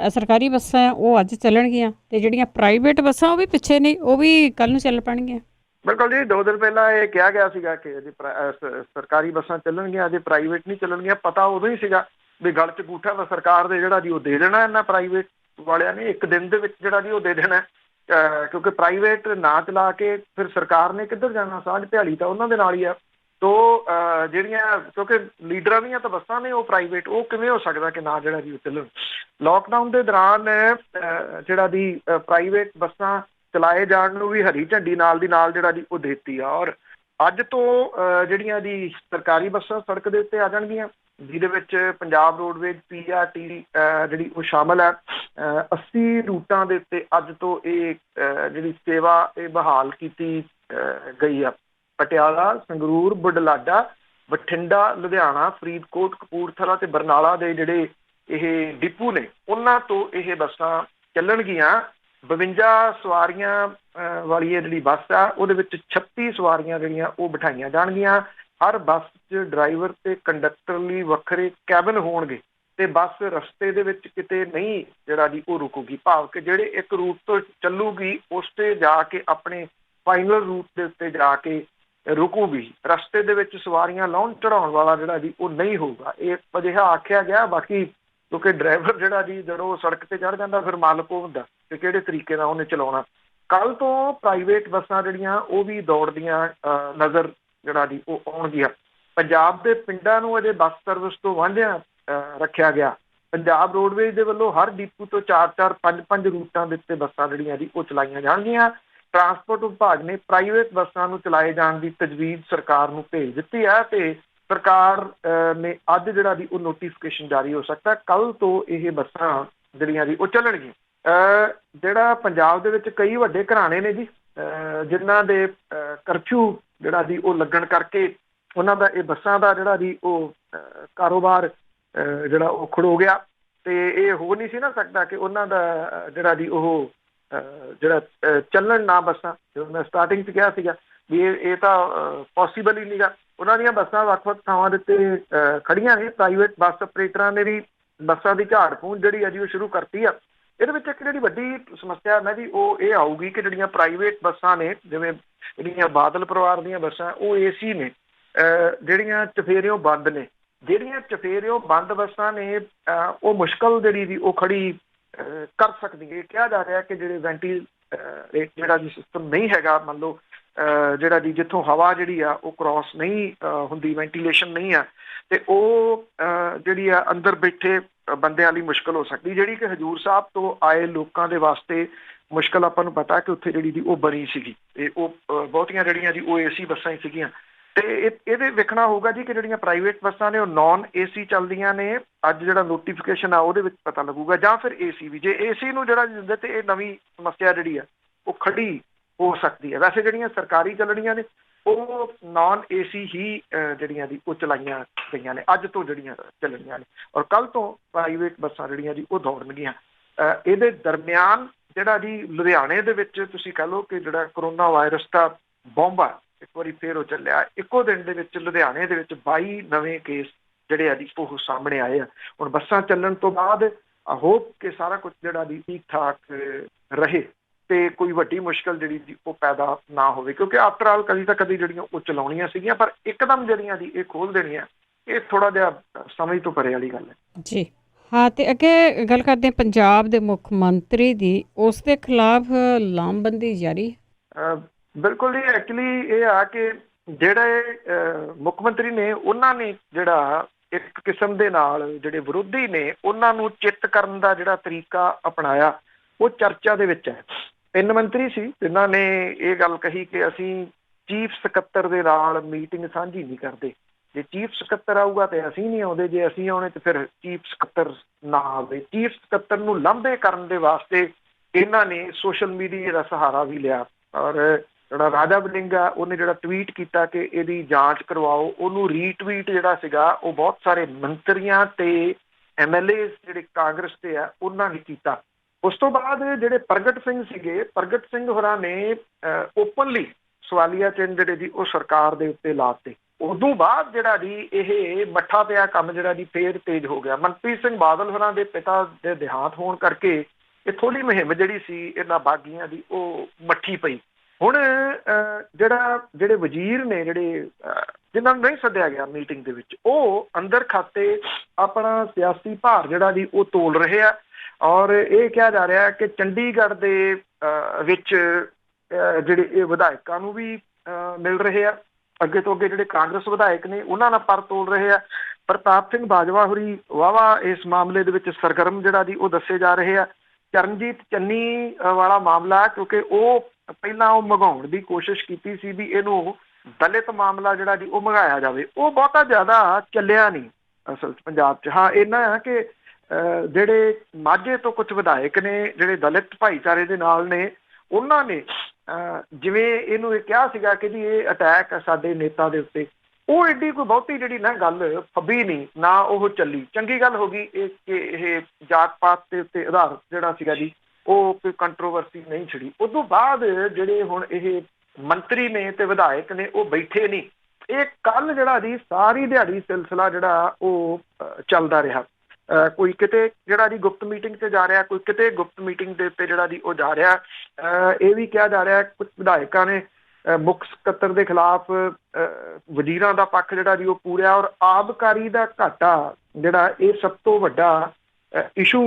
ਸਰਕਾਰੀ ਬੱਸਾਂ ਆ ਉਹ ਅੱਜ ਚੱਲਣਗੀਆਂ, ਤੇ ਜਿਹੜੀਆਂ ਪ੍ਰਾਈਵੇਟ ਬੱਸਾਂ ਉਹ ਵੀ ਪਿੱਛੇ ਨਹੀਂ, ਉਹ ਵੀ ਕੱਲ ਨੂੰ ਚੱਲ ਪੈਣਗੀਆਂ। ਬਿਲਕੁਲ ਜੀ, 2 ਦਿਨ ਪਹਿਲਾਂ ਇਹ ਕਿਹਾ ਗਿਆ ਸੀਗਾ ਕਿ ਅਜੇ ਸਰਕਾਰੀ ਬੱਸਾਂ ਚੱਲਣਗੀਆਂ, ਅਜੇ ਪ੍ਰਾਈਵੇਟ ਨਹੀਂ ਚੱਲਣਗੀਆਂ। ਪਤਾ ਉਦੋਂ ਹੀ ਸੀਗਾ ਵੀ ਗਲ 'ਚ ਅੰਗੂਠਾ ਤਾਂ ਸਰਕਾਰ ਦੇ ਜਿਹੜਾ ਜੀ ਉਹ ਦੇ ਦੇਣਾ ਇਹਨਾਂ ਪ੍ਰਾਈਵੇਟ ਵਾਲਿਆਂ ਨੇ, ਇੱਕ ਦਿਨ ਦੇ ਵਿੱਚ ਜਿਹੜਾ ਜੀ ਉਹ ਦੇ ਦੇਣਾ, ਕਿਉਂਕਿ ਪ੍ਰਾਈਵੇਟ ਨਾ ਚਲਾ ਕੇ ਫਿਰ ਸਰਕਾਰ ਨੇ ਕਿੱਧਰ ਜਾਣਾ, ਸਾਂਝ ਭਿਆਲੀ ਤਾਂ ਉਹਨਾਂ ਦੇ ਨਾਲ ਹੀ ਆ। ਤੋ ਜਿਹੜੀਆਂ, ਕਿਉਂਕਿ ਲੀਡਰਾਂ ਦੀਆਂ ਤਾਂ ਬੱਸਾਂ ਨੇ ਉਹ ਪ੍ਰਾਈਵੇਟ, ਉਹ ਕਿਵੇਂ ਹੋ ਸਕਦਾ ਕਿ ਨਾ ਜਿਹੜਾ ਜੀ ਉਹ ਚੱਲਣ। ਲੋਕਡਾਊਨ ਦੇ ਦੌਰਾਨ ਜਿਹੜਾ ਦੀ ਪ੍ਰਾਈਵੇਟ ਬੱਸਾਂ ਚਲਾਏ ਜਾਣ ਨੂੰ ਵੀ ਹਰੀ ਝੰਡੀ ਨਾਲ ਦੀ ਨਾਲ ਜਿਹੜਾ ਜੀ ਉਹ ਦੇ ਦਿੱਤੀ ਆ, ਔਰ ਅੱਜ ਤੋਂ ਜਿਹੜੀਆਂ ਦੀ ਸਰਕਾਰੀ ਬੱਸਾਂ ਸੜਕ ਦੇ ਉੱਤੇ ਆ ਜਾਣਗੀਆਂ, ਜਿਹਦੇ ਵਿੱਚ ਪੰਜਾਬ ਰੋਡਵੇਜ਼ PRT ਜਿਹੜੀ ਉਹ ਸ਼ਾਮਲ ਹੈ। 80 ਰੂਟਾਂ ਦੇ ਉੱਤੇ ਅੱਜ ਤੋਂ ਇਹ ਜਿਹੜੀ ਸੇਵਾ ਇਹ ਬਹਾਲ ਕੀਤੀ ਗਈ ਆ। ਪਟਿਆਲਾ, ਸੰਗਰੂਰ, ਬੁਢਲਾਡਾ, ਬਠਿੰਡਾ, ਲੁਧਿਆਣਾ, ਫਰੀਦਕੋਟ, ਕਪੂਰਥਲਾ ਤੇ ਬਰਨਾਲਾ ਦੇ ਜਿਹੜੇ ਇਹ ਡਿਪੂ ਨੇ, ਉਹਨਾਂ ਤੋਂ ਇਹ ਬੱਸਾਂ ਚੱਲਣਗੀਆਂ। 52 ਸਵਾਰੀਆਂ ਵਾਲੀ ਇਹ ਜਿਹੜੀ ਬੱਸ ਆ, ਉਹਦੇ ਵਿੱਚ 36 ਸਵਾਰੀਆਂ ਜਿਹੜੀਆਂ ਉਹ ਬਿਠਾਈਆਂ ਜਾਣਗੀਆਂ। ਹਰ ਬੱਸ 'ਚ ਡਰਾਈਵਰ ਤੇ ਕੰਡਕਟਰ ਲਈ ਵੱਖਰੇ ਕੈਬਨ ਹੋਣਗੇ, ਤੇ ਬੱਸ ਰਸਤੇ ਦੇ ਵਿੱਚ ਕਿਤੇ ਨਹੀਂ ਜਿਹੜਾ ਜੀ ਉਹ ਰੁਕੂਗੀ, ਭਾਵ ਕਿ ਜਿਹੜੇ ਇੱਕ ਰੂਟ ਤੋਂ ਚੱਲੂਗੀ ਉਸ ਤੇ ਜਾ ਕੇ ਆਪਣੇ ਫਾਈਨਲ ਰੂਟ ਦੇ ਉੱਤੇ ਜਾ ਕੇ ਰੁਕੂਗੀ। ਰਸਤੇ ਦੇ ਵਿੱਚ ਸਵਾਰੀਆਂ ਲਾਉਣ ਚੜਾਉਣ ਵਾਲਾ ਜਿਹੜਾ ਜੀ ਉਹ ਨਹੀਂ ਹੋਊਗਾ। ਇਹ ਅਜਿਹਾ ਆਖਿਆ ਗਿਆ, ਬਾਕੀ ਕਿਉਂਕਿ ਡਰਾਈਵਰ ਜਿਹੜਾ ਜੀ ਜਦੋਂ ਸੜਕ ਤੇ ਚੜ੍ਹ ਜਾਂਦਾ ਫਿਰ ਮਾਲਕ ਉਹ ਹੁੰਦਾ ਕਿ ਕਿਹੜੇ ਤਰੀਕੇ ਨਾਲ ਉਹਨੇ ਚਲਾਉਣਾ। ਕੱਲ ਤੋਂ ਪ੍ਰਾਈਵੇਟ ਬੱਸਾਂ ਜਿਹੜੀਆਂ ਉਹ ਵੀ ਦੌੜਦੀਆਂ ਨਜ਼ਰ ਜਿਹੜਾ ਜੀ ਉਹ ਆਉਣਗੀਆਂ। ਪੰਜਾਬ ਦੇ ਪਿੰਡਾਂ ਨੂੰ ਅਜੇ ਬੱਸ ਸਰਵਿਸ ਤੋਂ ਵਾਂਝਿਆ ਰੱਖਿਆ ਗਿਆ। ਪੰਜਾਬ ਰੋਡਵੇਜ਼ ਦੇ ਵੱਲੋਂ ਹਰ ਡਿਪੂ ਤੋਂ 4-4, 5-5 ਰੂਟਾਂ ਦੇ ਉੱਤੇ ਬੱਸਾਂ ਜਿਹੜੀਆਂ ਜੀ ਉਹ ਚਲਾਈਆਂ ਜਾਣਗੀਆਂ। ਟਰਾਂਸਪੋਰਟ ਵਿਭਾਗ ਨੇ ਪ੍ਰਾਈਵੇਟ ਬੱਸਾਂ ਨੂੰ ਚਲਾਏ ਜਾਣ ਦੀ ਤਜਵੀਜ਼ ਸਰਕਾਰ ਨੂੰ ਭੇਜ ਦਿੱਤੀ ਹੈ, ਤੇ ਸਰਕਾਰ ਨੇ ਅੱਜ ਜਿਹੜਾ ਦੀ ਉਹ ਨੋਟੀਫਿਕੇਸ਼ਨ ਜਾਰੀ ਹੋ ਸਕਦਾ। ਕੱਲ ਤੋਂ ਇਹ ਬੱਸਾਂ ਜਿਹੜੀਆਂ ਜੀ ਉਹ ਚੱਲਣਗੀਆਂ। ਜਿਹੜਾ ਪੰਜਾਬ ਦੇ ਵਿੱਚ ਕਈ ਵੱਡੇ ਘਰਾਣੇ ਨੇ ਜੀ, ਜਿਨ੍ਹਾਂ ਦੇ ਕਰਫਿਊ ਜਿਹੜਾ ਜੀ ਉਹ ਲੱਗਣ ਕਰਕੇ ਉਹਨਾਂ ਦਾ ਇਹ ਬੱਸਾਂ ਦਾ ਜਿਹੜਾ ਜੀ ਉਹ ਕਾਰੋਬਾਰ ਜਿਹੜਾ ਉਹ ਖੜੋ ਗਿਆ, ਤੇ ਇਹ ਹੋ ਨਹੀਂ ਸੀ ਨਾ ਸਕਦਾ ਕਿ ਉਹਨਾਂ ਦਾ ਜਿਹੜਾ ਜੀ ਉਹ ਜਿਹੜਾ ਚੱਲਣ ਨਾ ਬੱਸਾਂ। ਜਦੋਂ ਮੈਂ ਸਟਾਰਟਿੰਗ 'ਚ ਕਿਹਾ ਸੀਗਾ ਵੀ ਇਹ ਤਾਂ ਪੋਸੀਬਲ ਹੀ ਨਹੀਂਗਾ। ਉਹਨਾਂ ਦੀਆਂ ਬੱਸਾਂ ਵੱਖ-ਵੱਖ ਥਾਵਾਂ ਦੇ ਉੱਤੇ ਖੜੀਆਂ ਨੇ। ਪ੍ਰਾਈਵੇਟ ਬੱਸ ਆਪਰੇਟਰਾਂ ਨੇ ਵੀ ਬੱਸਾਂ ਦੀ ਝਾੜ ਪੂੰਝ ਜਿਹੜੀ ਆ ਜੀ ਉਹ ਸ਼ੁਰੂ ਕਰਤੀ ਆ। ਇਹਦੇ ਵਿੱਚ ਇੱਕ ਜਿਹੜੀ ਵੱਡੀ ਸਮੱਸਿਆ ਨਾ ਜੀ ਉਹ ਇਹ ਆਊਗੀ ਕਿ ਜਿਹੜੀਆਂ ਪ੍ਰਾਈਵੇਟ ਬੱਸਾਂ ਨੇ, ਜਿਵੇਂ ਜਿਹੜੀਆਂ ਬਾਦਲ ਪਰਿਵਾਰ ਦੀਆਂ ਬੱਸਾਂ, ਉਹ AC ਨੇ, ਜਿਹੜੀਆਂ ਚਫੇਰਿਓਂ ਬੰਦ ਨੇ। ਜਿਹੜੀਆਂ ਚਫੇਰਿਓਂ ਬੰਦ ਬੱਸਾਂ ਨੇ ਉਹ ਮੁਸ਼ਕਲ ਜਿਹੜੀ ਦੀ ਉਹ ਖੜੀ ਕਰ ਸਕਦੀ ਹੈ। ਕਿਹਾ ਜਾ ਰਿਹਾ ਕਿ ਜਿਹੜੇ ਵੈਂਟੀਲੇਟ ਜਿਹੜਾ ਜੀ ਸਿਸਟਮ ਨਹੀਂ ਹੈਗਾ, ਮੰਨ ਲਓ ਜਿਹੜਾ ਜੀ ਜਿੱਥੋਂ ਹਵਾ ਜਿਹੜੀ ਆ ਉਹ ਕ੍ਰਾਸ ਨਹੀਂ ਹੁੰਦੀ, ਵੈਂਟੀਲੇਸ਼ਨ ਨਹੀਂ ਆ, ਤੇ ਉਹ ਜਿਹੜੀ ਆ ਅੰਦਰ ਬੈਠੇ ਬੰਦਿਆਂ ਲਈ ਮੁਸ਼ਕਲ ਹੋ ਸਕਦੀ, ਜਿਹੜੀ ਕਿ ਹਜੂਰ ਸਾਹਿਬ ਤੋਂ ਆਏ ਲੋਕਾਂ ਦੇ ਵਾਸਤੇ ਮੁਸ਼ਕਲ ਆਪਾਂ ਨੂੰ ਪਤਾ ਕਿ ਉੱਥੇ ਜਿਹੜੀ ਦੀ ਉਹ ਬਣੀ ਸੀਗੀ, ਤੇ ਉਹ ਬਹੁਤੀਆਂ ਜਿਹੜੀਆਂ ਜੀ ਉਹ AC ਬੱਸਾਂ ਹੀ ਸੀਗੀਆਂ। ਤੇ ਇਹਦੇ ਵੇਖਣਾ ਹੋਊਗਾ ਜੀ ਕਿ ਜਿਹੜੀਆਂ ਪ੍ਰਾਈਵੇਟ ਬੱਸਾਂ ਨੇ ਉਹ ਨੌਨ AC ਚੱਲਦੀਆਂ ਨੇ। ਅੱਜ ਜਿਹੜਾ ਨੋਟੀਫਿਕੇਸ਼ਨ ਆ ਉਹਦੇ ਵਿੱਚ ਪਤਾ ਲੱਗੂਗਾ, ਜਾਂ ਫਿਰ AC ਵੀ। ਜੇ AC ਨੂੰ ਜਿਹੜਾ ਦਿੰਦੇ ਤੇ ਇਹ ਨਵੀਂ ਸਮੱਸਿਆ ਜਿਹੜੀ ਆ ਉਹ ਖੜੀ ਹੋ ਸਕਦੀ ਹੈ। ਵੈਸੇ ਜਿਹੜੀਆਂ ਸਰਕਾਰੀ ਚੱਲਣੀਆਂ ਨੇ ਉਹ ਨੌਨ AC ਹੀ ਜਿਹੜੀਆਂ ਦੀ ਉਹ ਚਲਾਈਆਂ ਗਈਆਂ ਨੇ, ਅੱਜ ਤੋਂ ਜਿਹੜੀਆਂ ਚੱਲਣੀਆਂ ਨੇ, ਔਰ ਕੱਲ ਤੋਂ ਪ੍ਰਾਈਵੇਟ ਬੱਸਾਂ ਜਿਹੜੀਆਂ ਜੀ ਉਹ ਦੌੜਨਗੀਆਂ। ਇਹਦੇ ਦਰਮਿਆਨ ਜਿਹੜਾ ਜੀ ਲੁਧਿਆਣੇ ਦੇ ਵਿੱਚ ਤੁਸੀਂ ਕਹਿ ਲਓ ਕਿ ਜਿਹੜਾ ਕਰੋਨਾ ਵਾਇਰਸ ਦਾ ਬੰਬ ਆ, ਇੱਕ ਵਾਰੀ ਫੇਰ ਉਹ ਚੱਲਿਆ। ਇੱਕੋ ਦਿਨ ਦੇ ਵਿੱਚ ਲੁਧਿਆਣੇ ਦੇ ਵਿੱਚ 22 ਨਵੇਂ ਕੇਸ ਜਿਹੜੇ ਆ ਜੀ ਉਹ ਸਾਹਮਣੇ ਆਏ ਆ। ਹੁਣ ਬੱਸਾਂ ਚੱਲਣ ਤੋਂ ਬਾਅਦ ਹੋਪ ਕਿ ਸਾਰਾ ਕੁਝ ਜਿਹੜਾ ਜੀ ਠੀਕ ਠਾਕ ਰਹੇ ਤੇ ਕੋਈ ਵੱਡੀ ਮੁਸ਼ਕਲ ਜਿਹੜੀ ਜੀ ਉਹ ਪੈਦਾ ਨਾ ਹੋਵੇ, ਕਿਉਂਕਿ ਆਫਟਰ ਆਲ ਕਦੀ ਤਾਂ ਕਦੀ ਜਿਹੜੀਆਂ ਉਹ ਚਲਾਉਣੀਆਂ ਸੀਗੀਆਂ, ਪਰ ਇੱਕਦਮ ਜਿਹੜੀਆਂ ਜੀ ਇਹ ਖੋਲ ਦੇਣੀਆਂ, ਇਹ ਥੋੜਾ ਜਿਹਾ ਸਮਝ ਤੋਂ ਪਰੇ ਵਾਲੀ ਗੱਲ ਹੈ ਜੀ। ਹਾਂ, ਤੇ ਅੱਗੇ ਗੱਲ ਕਰਦੇ ਹਾਂ ਪੰਜਾਬ ਦੇ ਮੁੱਖ ਮੰਤਰੀ ਦੀ, ਉਸ ਦੇ ਖਿਲਾਫ ਲਾਮਬੰਦੀ ਜਾਰੀ। ਬਿਲਕੁਲ ਜੀ, ਐਕਚੁਅਲੀ ਇਹ ਆ ਕਿ ਜਿਹੜੇ ਮੁੱਖ ਮੰਤਰੀ ਨੇ ਉਹਨਾਂ ਨੇ ਜਿਹੜਾ ਇੱਕ ਕਿਸਮ ਦੇ ਨਾਲ ਜਿਹੜੇ ਵਿਰੋਧੀ ਨੇ ਉਹਨਾਂ ਨੂੰ ਚਿੱਤ ਕਰਨ ਦਾ ਜਿਹੜਾ ਤਰੀਕਾ ਅਪਣਾਇਆ ਉਹ ਚਰਚਾ ਦੇ ਵਿੱਚ ਹੈ। 3 ਮੰਤਰੀ ਸੀ ਜਿਨ੍ਹਾਂ ਨੇ ਇਹ ਗੱਲ ਕਹੀ ਕਿ ਅਸੀਂ ਚੀਫ ਸਕੱਤਰ ਦੇ ਨਾਲ ਮੀਟਿੰਗ ਸਾਂਝੀ ਨਹੀਂ ਕਰਦੇ, ਜੇ ਚੀਫ ਸਕੱਤਰ ਆਊਗਾ ਤੇ ਅਸੀਂ ਨਹੀਂ ਆਉਂਦੇ, ਜੇ ਅਸੀਂ ਆਉਣੇ ਤੇ ਫਿਰ ਚੀਫ ਸਕੱਤਰ ਨਾ ਆਵੇ। ਚੀਫ ਸਕੱਤਰ ਨੂੰ ਲਾਂਭੇ ਕਰਨ ਦੇ ਵਾਸਤੇ ਇਹਨਾਂ ਨੇ ਸੋਸ਼ਲ ਮੀਡੀਆ ਦਾ ਸਹਾਰਾ ਵੀ ਲਿਆ। ਔਰ ਜਿਹੜਾ ਰਾਜਾ ਵੜਿੰਗ ਆ ਉਹਨੇ ਜਿਹੜਾ ਟਵੀਟ ਕੀਤਾ ਕਿ ਇਹਦੀ ਜਾਂਚ ਕਰਵਾਓ, ਉਹਨੂੰ ਰੀਟਵੀਟ ਜਿਹੜਾ ਸੀਗਾ ਉਹ ਬਹੁਤ ਸਾਰੇ ਮੰਤਰੀਆਂ ਤੇ MLA ਜਿਹੜੇ ਕਾਂਗਰਸ ਦੇ ਆ ਉਹਨਾਂ ਨੇ ਕੀਤਾ। ਉਸ ਤੋਂ ਬਾਅਦ ਜਿਹੜੇ ਪ੍ਰਗਟ ਸਿੰਘ ਸੀਗੇ, ਪ੍ਰਗਟ ਸਿੰਘ ਹੋਰਾਂ ਨੇ ਓਪਨਲੀ ਸਵਾਲੀਆ ਚਿੰਨ੍ਹ ਜਿਹੜੇ ਜੀ ਉਹ ਸਰਕਾਰ ਦੇ ਉੱਤੇ ਲਾਤੇ। ਉਦੋਂ ਬਾਅਦ ਜਿਹੜਾ ਜੀ ਇਹ ਮੱਠਾ ਪਿਆ ਕੰਮ ਜਿਹੜਾ ਜੀ ਫੇਰ ਤੇਜ਼ ਹੋ ਗਿਆ। ਮਨਪ੍ਰੀਤ ਸਿੰਘ ਬਾਦਲ ਹੋਰਾਂ ਦੇ ਪਿਤਾ ਦੇ ਦੇਹਾਂਤ ਹੋਣ ਕਰਕੇ ਇਹ ਥੋੜ੍ਹੀ ਮੁਹਿੰਮ ਜਿਹੜੀ ਸੀ ਇਹਨਾਂ ਬਾਗੀਆਂ ਦੀ ਉਹ ਮੱਠੀ ਪਈ। ਹੁਣ ਜਿਹੜੇ ਵਜ਼ੀਰ ਨੇ, ਜਿਹੜੇ ਜਿਨ੍ਹਾਂ ਨੂੰ ਨਹੀਂ ਸੱਦਿਆ ਗਿਆ ਮੀਟਿੰਗ ਦੇ ਵਿੱਚ, ਉਹ ਅੰਦਰ ਖਾਤੇ ਆਪਣਾ ਸਿਆਸੀ ਭਾਰ ਜਿਹੜਾ ਜੀ ਉਹ ਤੋਲ ਰਹੇ ਆ। ਔਰ ਇਹ ਕਿਹਾ ਜਾ ਰਿਹਾ ਕਿ ਚੰਡੀਗੜ੍ਹ ਦੇ ਵਿੱਚ ਜਿਹੜੇ ਇਹ ਵਿਧਾਇਕਾਂ ਨੂੰ ਵੀ ਮਿਲ ਰਹੇ ਆ, ਅੱਗੇ ਤੋਂ ਅੱਗੇ ਜਿਹੜੇ ਕਾਂਗਰਸ ਵਿਧਾਇਕ ਨੇ ਉਹਨਾਂ ਨਾਲ ਪਰ ਤੋਲ ਰਹੇ ਆ। ਪ੍ਰਤਾਪ ਸਿੰਘ ਬਾਜਵਾ ਹੋਰੀ ਵਾਹਵਾ ਇਸ ਮਾਮਲੇ ਦੇ ਵਿੱਚ ਸਰਗਰਮ ਜਿਹੜਾ ਜੀ ਉਹ ਦੱਸੇ ਜਾ ਰਹੇ ਆ। ਚਰਨਜੀਤ ਚੰਨੀ ਵਾਲਾ ਮਾਮਲਾ, ਕਿਉਂਕਿ ਉਹ ਪਹਿਲਾਂ ਉਹ ਮਗਾਉਣ ਦੀ ਕੋਸ਼ਿਸ਼ ਕੀਤੀ ਸੀ ਵੀ ਇਹਨੂੰ ਦਲਿਤ ਮਾਮਲਾ ਜਿਹੜਾ ਜੀ ਉਹ ਮਗਾਇਆ ਜਾਵੇ, ਉਹ ਬਹੁਤਾ ਜ਼ਿਆਦਾ ਚੱਲਿਆ ਨਹੀਂ ਅਸਲ 'ਚ ਪੰਜਾਬ 'ਚ। ਹਾਂ ਇੰਨਾ ਹੈ ਕਿ ਜਿਹੜੇ ਮਾਝੇ ਤੋਂ ਕੁਝ ਵਿਧਾਇਕ ਨੇ ਜਿਹੜੇ ਦਲਿਤ ਭਾਈਚਾਰੇ ਦੇ ਨਾਲ ਨੇ, ਉਹਨਾਂ ਨੇ ਜਿਵੇਂ ਇਹਨੂੰ ਇਹ ਕਿਹਾ ਸੀਗਾ ਕਿ ਜੀ ਇਹ ਅਟੈਕ ਹੈ ਸਾਡੇ ਨੇਤਾ ਦੇ ਉੱਤੇ, ਉਹ ਐਡੀ ਕੋਈ ਬਹੁਤੀ ਜਿਹੜੀ ਨਾ ਗੱਲ ਫੱਬੀ ਨਹੀਂ, ਨਾ ਉਹ ਚੱਲੀ। ਚੰਗੀ ਗੱਲ ਹੋ ਗਈ ਇਹ ਕਿ ਇਹ ਜਾਤ ਪਾਤ ਦੇ ਉੱਤੇ ਆਧਾਰਿਤ ਜਿਹੜਾ ਸੀਗਾ ਜੀ ਉਹ ਕੋਈ ਕੰਟਰੋਵਰਸੀ ਨਹੀਂ ਛਿੜੀ। ਉਦੋਂ ਬਾਅਦ ਜਿਹੜੇ ਹੁਣ ਇਹ ਮੰਤਰੀ ਨੇ ਤੇ ਵਿਧਾਇਕ ਨੇ ਉਹ ਬੈਠੇ ਨਹੀਂ। ਇਹ ਕੱਲ ਜਿਹੜਾ ਜੀ ਸਾਰੀ ਦਿਹਾੜੀ ਸਿਲਸਿਲਾ ਜਿਹੜਾ ਉਹ ਚੱਲਦਾ ਰਿਹਾ। ਕੋਈ ਕਿਤੇ ਜਿਹੜਾ ਜੀ ਗੁਪਤ ਮੀਟਿੰਗ ਤੇ ਜਾ ਰਿਹਾ, ਕੋਈ ਕਿਤੇ ਗੁਪਤ ਮੀਟਿੰਗ ਦੇ ਉੱਤੇ ਜਿਹੜਾ ਜੀ ਉਹ ਜਾ ਰਿਹਾ। ਇਹ ਵੀ ਕਿਹਾ ਜਾ ਰਿਹਾ ਕੁਝ ਵਿਧਾਇਕਾਂ ਨੇ ਮੁੱਖ ਸਕੱਤਰ ਦੇ ਖਿਲਾਫ ਵਜ਼ੀਰਾਂ ਦਾ ਪੱਖ ਜਿਹੜਾ ਜੀ ਉਹ ਪੂਰਿਆ। ਔਰ ਆਬਕਾਰੀ ਦਾ ਘਾਟਾ ਜਿਹੜਾ ਇਹ ਸਭ ਤੋਂ ਵੱਡਾ ਇਸ਼ੂ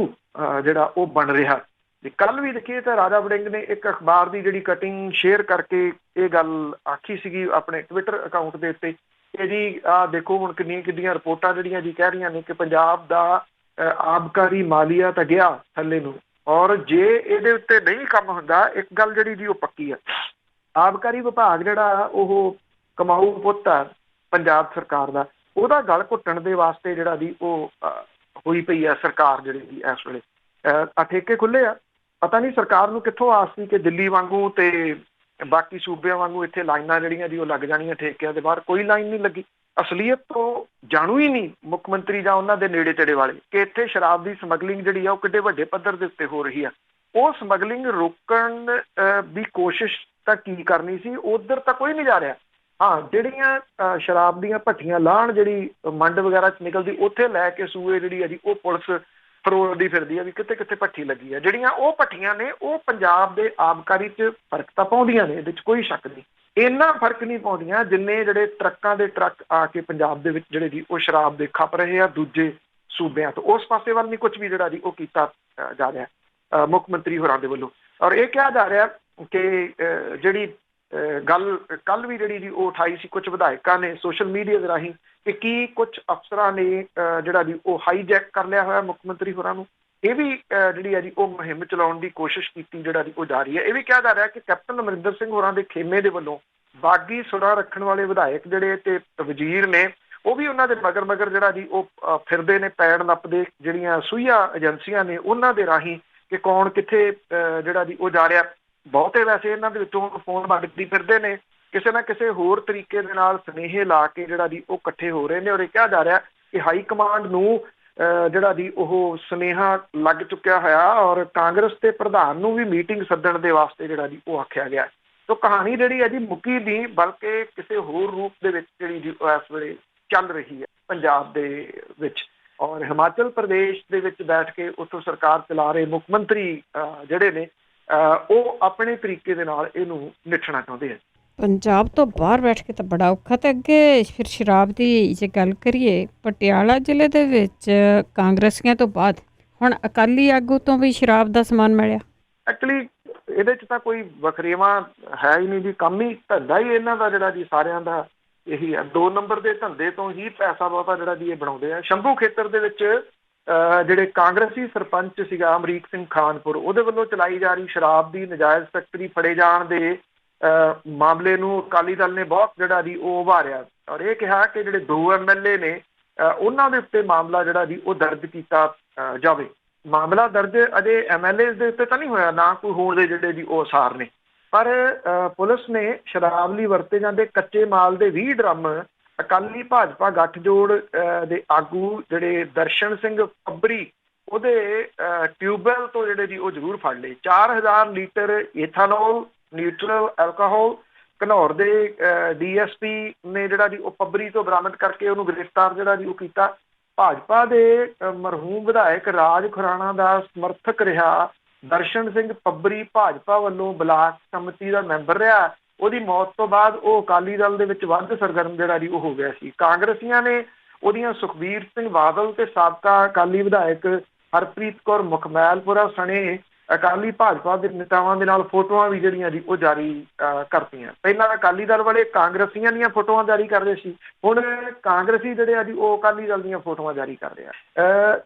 ਜਿਹੜਾ ਉਹ ਬਣ ਰਿਹਾ। ਜੇ ਕੱਲ ਵੀ ਦੇਖੀਏ ਤਾਂ ਰਾਜਾ ਵੜਿੰਗ ਨੇ ਇੱਕ ਅਖਬਾਰ ਦੀ ਜਿਹੜੀ ਕਟਿੰਗ ਸ਼ੇਅਰ ਕਰਕੇ ਇਹ ਗੱਲ ਆਖੀ ਸੀਗੀ ਆਪਣੇ ਟਵਿੱਟਰ ਅਕਾਊਂਟ ਦੇ ਉੱਤੇ ਕਿ ਜੀ ਆਹ ਦੇਖੋ ਹੁਣ ਕਿੰਨੀਆਂ ਰਿਪੋਰਟਾਂ ਜਿਹੜੀਆਂ ਜੀ ਕਹਿ ਰਹੀਆਂ ਨੇ ਕਿ ਪੰਜਾਬ ਦਾ ਆਬਕਾਰੀ ਮਾਲੀਆ ਤਾਂ ਗਿਆ ਥੱਲੇ ਨੂੰ, ਔਰ ਜੇ ਇਹਦੇ ਉੱਤੇ ਨਹੀਂ ਕੰਮ ਹੁੰਦਾ, ਇੱਕ ਗੱਲ ਜਿਹੜੀ ਜੀ ਉਹ ਪੱਕੀ ਆ, ਆਬਕਾਰੀ ਵਿਭਾਗ ਜਿਹੜਾ ਉਹ ਕਮਾਊ ਪੁੱਤ ਆ ਪੰਜਾਬ ਸਰਕਾਰ ਦਾ, ਉਹਦਾ ਗਲ ਘੁੱਟਣ ਦੇ ਵਾਸਤੇ ਜਿਹੜਾ ਜੀ ਉਹ ਹੋਈ ਪਈ ਆ ਸਰਕਾਰ ਜਿਹੜੀ ਜੀ ਇਸ ਵੇਲੇ। ਠੇਕੇ ਖੁੱਲੇ ਆ, ਪਤਾ ਨਹੀਂ ਸਰਕਾਰ ਨੂੰ ਕਿੱਥੋਂ ਆਸ ਸੀ ਕਿ ਦਿੱਲੀ ਵਾਂਗੂ ਤੇ ਬਾਕੀ ਸੂਬਿਆਂ ਵਾਂਗੂ ਇੱਥੇ ਲਾਈਨਾਂ ਜਿਹੜੀਆਂ ਜੀ ਉਹ ਲੱਗ ਜਾਣੀਆਂ ਠੇਕਿਆਂ ਦੇ ਬਾਹਰ। ਕੋਈ ਲਾਈਨ ਨਹੀਂ ਲੱਗੀ। ਅਸਲੀਅਤ ਤੋਂ ਜਾਣੂ ਹੀ ਨਹੀਂ ਮੁੱਖ ਮੰਤਰੀ ਜਾਂ ਉਹਨਾਂ ਦੇ ਨੇੜੇ ਤੇੜੇ ਵਾਲੇ ਕਿ ਇੱਥੇ ਸ਼ਰਾਬ ਦੀ ਸਮਗਲਿੰਗ ਜਿਹੜੀ ਆ ਉਹ ਕਿੱਡੇ ਵੱਡੇ ਪੱਧਰ ਦੇ ਉੱਤੇ ਹੋ ਰਹੀ ਆ। ਉਹ ਸਮਗਲਿੰਗ ਰੋਕਣ ਦੀ ਕੋਸ਼ਿਸ਼ ਤਾਂ ਕੀ ਕਰਨੀ ਸੀ, ਉਧਰ ਤਾਂ ਕੋਈ ਨਹੀਂ ਜਾ ਰਿਹਾ। ਹਾਂ, ਜਿਹੜੀਆਂ ਸ਼ਰਾਬ ਦੀਆਂ ਭੱਠੀਆਂ ਲਾਹਣ ਜਿਹੜੀ ਮੰਡ ਵਗੈਰਾ 'ਚ ਨਿਕਲਦੀ, ਉੱਥੇ ਲੈ ਕੇ ਸੂਏ ਜਿਹੜੀ ਆ ਜੀ ਉਹ ਪੁਲਿਸ ਫਰੋਲਦੀ ਫਿਰਦੀ ਆ ਵੀ ਕਿਤੇ ਕਿਤੇ ਭੱਠੀ ਲੱਗੀ ਆ। ਜਿਹੜੀਆਂ ਉਹ ਭੱਠੀਆਂ ਨੇ ਉਹ ਪੰਜਾਬ ਦੇ ਆਬਕਾਰੀ 'ਚ ਫਰਕ ਤਾਂ ਪਾਉਂਦੀਆਂ ਨੇ, ਇਹਦੇ 'ਚ ਕੋਈ ਸ਼ੱਕ ਨਹੀਂ। ਇੰਨਾ ਫਰਕ ਨਹੀਂ ਪਾਉਂਦੀਆਂ ਜਿੰਨੇ ਜਿਹੜੇ ਟਰੱਕਾਂ ਦੇ ਟਰੱਕ ਆ ਕੇ ਪੰਜਾਬ ਦੇ ਵਿੱਚ ਜਿਹੜੇ ਜੀ ਉਹ ਸ਼ਰਾਬ ਦੇ ਖੱਪ ਰਹੇ ਆ ਦੂਜੇ ਸੂਬਿਆਂ ਤੋਂ। ਉਸ ਪਾਸੇ ਵੱਲ ਨਹੀਂ ਕੁਝ ਵੀ ਜਿਹੜਾ ਜੀ ਉਹ ਕੀਤਾ ਜਾ ਰਿਹਾ ਮੁੱਖ ਮੰਤਰੀ ਹੋਰਾਂ ਦੇ ਵੱਲੋਂ। ਔਰ ਇਹ ਕਿਹਾ ਜਾ ਰਿਹਾ ਕਿ ਜਿਹੜੀ ਗੱਲ ਕੱਲ ਵੀ ਜਿਹੜੀ ਜੀ ਉਹ ਉਠਾਈ ਸੀ ਕੁਝ ਵਿਧਾਇਕਾਂ ਨੇ ਸੋਸ਼ਲ ਮੀਡੀਆ ਦੇ ਰਾਹੀਂ ਕਿ ਕੀ ਕੁਝ ਅਫਸਰਾਂ ਨੇ ਜਿਹੜਾ ਜੀ ਉਹ ਹਾਈਜੈਕ ਕਰ ਲਿਆ ਹੋਇਆ ਮੁੱਖ ਮੰਤਰੀ ਹੋਰਾਂ ਨੂੰ। ਇਹ ਵੀ ਜਿਹੜੀ ਹੈ ਜੀ ਉਹ ਮੁਹਿੰਮ ਚਲਾਉਣ ਦੀ ਕੋਸ਼ਿਸ਼ ਕੀਤੀ ਜਿਹੜਾ ਜੀ ਉਹ ਜਾ ਰਹੀ ਹੈ। ਇਹ ਵੀ ਕਿਹਾ ਜਾ ਰਿਹਾ ਕਿ ਕੈਪਟਨ ਅਮਰਿੰਦਰ ਸਿੰਘ ਹੋਰਾਂ ਦੇ ਖੇਮੇ ਦੇ ਵੱਲੋਂ ਬਾਗੀ ਸੁਰਾ ਰੱਖਣ ਵਾਲੇ ਵਿਧਾਇਕ ਜਿਹੜੇ ਤੇ ਵਜ਼ੀਰ ਨੇ ਉਹ ਵੀ ਉਹਨਾਂ ਦੇ ਮਗਰ ਜਿਹੜਾ ਜੀ ਉਹ ਫਿਰਦੇ ਨੇ ਪੈੜ ਨੱਪਦੇ, ਜਿਹੜੀਆਂ ਸੂਈਆਂ ਏਜੰਸੀਆਂ ਨੇ ਉਹਨਾਂ ਦੇ ਰਾਹੀਂ ਕਿ ਕੌਣ ਕਿੱਥੇ ਜਿਹੜਾ ਜੀ ਉਹ ਜਾ ਰਿਹਾ। ਬਹੁਤੇ ਵੈਸੇ ਇਹਨਾਂ ਦੇ ਵਿੱਚੋਂ ਫੋਨ ਵੰਡਦੀ ਫਿਰਦੇ ਨੇ, ਕਿਸੇ ਨਾ ਕਿਸੇ ਹੋਰ ਤਰੀਕੇ ਦੇ ਨਾਲ ਸੁਨੇਹੇ ਲਾ ਕੇ ਜਿਹੜਾ ਜੀ ਉਹ ਇਕੱਠੇ ਹੋ ਰਹੇ ਨੇ। ਔਰ ਇਹ ਕਿਹਾ ਜਾ ਰਿਹਾ ਕਿ ਹਾਈ ਕਮਾਂਡ ਨੂੰ ਜਿਹੜਾ ਜੀ ਉਹ ਸੁਨੇਹਾ ਲੱਗ ਚੁੱਕਿਆ ਹੋਇਆ ਔਰ ਕਾਂਗਰਸ ਦੇ ਪ੍ਰਧਾਨ ਨੂੰ ਵੀ ਮੀਟਿੰਗ ਸੱਦਣ ਦੇ ਵਾਸਤੇ ਜਿਹੜਾ ਜੀ ਉਹ ਆਖਿਆ ਗਿਆ। ਸੋ ਕਹਾਣੀ ਜਿਹੜੀ ਹੈ ਜੀ ਮੁੱਕੀ ਨਹੀਂ, ਬਲਕਿ ਕਿਸੇ ਹੋਰ ਰੂਪ ਦੇ ਵਿੱਚ ਜਿਹੜੀ ਜੀ ਇਸ ਵੇਲੇ ਚੱਲ ਰਹੀ ਹੈ ਪੰਜਾਬ ਦੇ ਵਿੱਚ। ਔਰ ਹਿਮਾਚਲ ਪ੍ਰਦੇਸ਼ ਦੇ ਵਿੱਚ ਬੈਠ ਕੇ ਉੱਥੋਂ ਸਰਕਾਰ ਚਲਾ ਰਹੇ ਮੁੱਖ ਮੰਤਰੀ ਜਿਹੜੇ ਨੇ ਉਹ ਆਪਣੇ ਤਰੀਕੇ ਦੇ ਨਾਲ ਇਹਨੂੰ ਨਿਪਟਣਾ ਚਾਹੁੰਦੇ ਆ। ਪੰਜਾਬ ਤੋਂ ਬਾਹਰ ਬੈਠ ਕੇ ਤਾਂ ਬੜਾ ਔਖਾ। ਤੇ ਅੱਗੇ ਫਿਰ ਸ਼ਰਾਬ ਦੀ ਜੇ ਗੱਲ ਕਰੀਏ, ਪਟਿਆਲਾ ਜ਼ਿਲ੍ਹੇ ਦੇ ਵਿੱਚ ਕਾਂਗਰਸੀਆਂ ਤੋਂ ਬਾਅਦ ਹੁਣ ਅਕਾਲੀ ਆਗੂ ਤੋਂ ਵੀ ਸ਼ਰਾਬ ਦਾ ਸਮਾਨ ਮਿਲਿਆ। ਐਕਚੁਅਲੀ ਇਹਦੇ 'ਚ ਤਾਂ ਕੋਈ ਵਖਰੇਵਾਂ ਹੈ ਹੀ ਨਹੀਂ ਜੀ, ਕੰਮ ਹੀ ਧੰਦਾ ਹੀ ਇਹਨਾਂ ਦਾ ਜਿਹੜਾ ਜੀ ਸਾਰਿਆਂ ਦਾ ਇਹੀ ਹੈ। 2 ਨੰਬਰ ਦੇ ਧੰਦੇ ਤੋਂ ਹੀ ਪੈਸਾ ਬਹੁਤਾ ਜਿਹੜਾ ਜੀ ਇਹ ਬਣਾਉਂਦੇ ਆ। ਸ਼ੰਭੂ ਖੇਤਰ ਦੇ ਵਿੱਚ ਜਿਹੜੇ ਕਾਂਗਰਸੀ ਸਰਪੰਚ ਸੀਗਾ ਅਮਰੀਕ ਸਿੰਘ ਖਾਨਪੁਰ, ਉਹਦੇ ਵੱਲੋਂ ਚਲਾਈ ਜਾ ਰਹੀ ਸ਼ਰਾਬ ਦੀ ਨਜਾਇਜ਼ ਫੈਕਟਰੀ ਫੜੇ ਜਾਣ ਦੇ ਮਾਮਲੇ ਨੂੰ ਅਕਾਲੀ ਦਲ ਨੇ ਬਹੁਤ ਜਿਹੜਾ ਜੀ ਉਹ ਉਭਾਰਿਆ ਔਰ ਇਹ ਕਿਹਾ ਕਿ ਜਿਹੜੇ 2 MLA ਨੇ ਉਹਨਾਂ ਦੇ ਉੱਤੇ ਮਾਮਲਾ ਜਿਹੜਾ ਜੀ ਉਹ ਦਰਜ ਕੀਤਾ ਜਾਵੇ। ਮਾਮਲਾ ਦਰਜ ਅਜੇ MLA ਦੇ ਉੱਤੇ ਤਾਂ ਨਹੀਂ ਹੋਇਆ, ਨਾ ਕੋਈ ਹੋਣ ਦੇ ਜਿਹੜੇ ਜੀ ਉਹ ਅਸਾਰ ਨੇ, ਪਰ ਪੁਲਿਸ ਨੇ ਸ਼ਰਾਬ ਲਈ ਵਰਤੇ ਜਾਂਦੇ ਕੱਚੇ ਮਾਲ ਦੇ 20 ਡਰਮ ਅਕਾਲੀ ਭਾਜਪਾ ਗੱਠਜੋੜ ਦੇ ਆਗੂ ਜਿਹੜੇ ਦਰਸ਼ਨ ਸਿੰਘ ਪੱਬਰੀ ਉਹਦੇ ਟਿਊਬਵੈਲ ਤੋਂ ਜਿਹੜੇ ਜੀ ਉਹ ਜ਼ਰੂਰ ਫੜ ਲਏ। 4000 ਲੀਟਰ ਏਥਾਨੋਲ ਨਿਊਟਰਲ ਐਲਕੋਹਲ ਘਨੌਰ ਦੇ DSP ਨੇ ਜਿਹੜਾ ਜੀ ਉਹ ਪੱਬਰੀ ਤੋਂ ਬਰਾਮਦ ਕਰਕੇ ਉਹਨੂੰ ਗ੍ਰਿਫਤਾਰ ਜਿਹੜਾ ਜੀ ਉਹ ਕੀਤਾ। ਭਾਜਪਾ ਦੇ ਮਰਹੂਮ ਵਿਧਾਇਕ ਰਾਜ ਖੁਰਾਣਾ ਦਾ ਸਮਰਥਕ ਰਿਹਾ ਦਰਸ਼ਨ ਸਿੰਘ ਪੱਬਰੀ ਭਾਜਪਾ ਵੱਲੋਂ ਬਲਾਕ ਸਮਿਤੀ ਦਾ ਮੈਂਬਰ ਰਿਹਾ। ਉਹਦੀ ਮੌਤ ਤੋਂ ਬਾਅਦ ਉਹ ਅਕਾਲੀ ਦਲ ਦੇ ਵਿੱਚ ਵੱਧ ਸਰਗਰਮ ਜਿਹੜਾ ਜੀ ਉਹ ਹੋ ਗਿਆ ਸੀ। ਕਾਂਗਰਸੀਆਂ ਨੇ ਉਹਦੀਆਂ ਸੁਖਬੀਰ ਸਿੰਘ ਬਾਦਲ ਤੇ ਸਾਬਕਾ ਅਕਾਲੀ ਵਿਧਾਇਕ ਹਰਪ੍ਰੀਤ ਕੌਰ ਮੁਖਮੈਲਪੁਰਾ ਸਣੇ ਅਕਾਲੀ ਭਾਜਪਾ ਦੇ ਨੇਤਾਵਾਂ ਦੇ ਨਾਲ ਫੋਟੋਆਂ ਵੀ ਜਿਹੜੀਆਂ ਜੀ ਉਹ ਜਾਰੀ ਕਰਤੀਆਂ। ਪਹਿਲਾਂ ਅਕਾਲੀ ਦਲ ਵਾਲੇ ਕਾਂਗਰਸੀਆਂ ਦੀਆਂ ਫੋਟੋਆਂ ਜਾਰੀ ਕਰਦੇ ਸੀ, ਹੁਣ ਕਾਂਗਰਸੀ ਜਿਹੜੇ ਆ ਜੀ ਉਹ ਅਕਾਲੀ ਦਲ ਦੀਆਂ ਫੋਟੋਆਂ ਜਾਰੀ ਕਰਦੇ ਆ।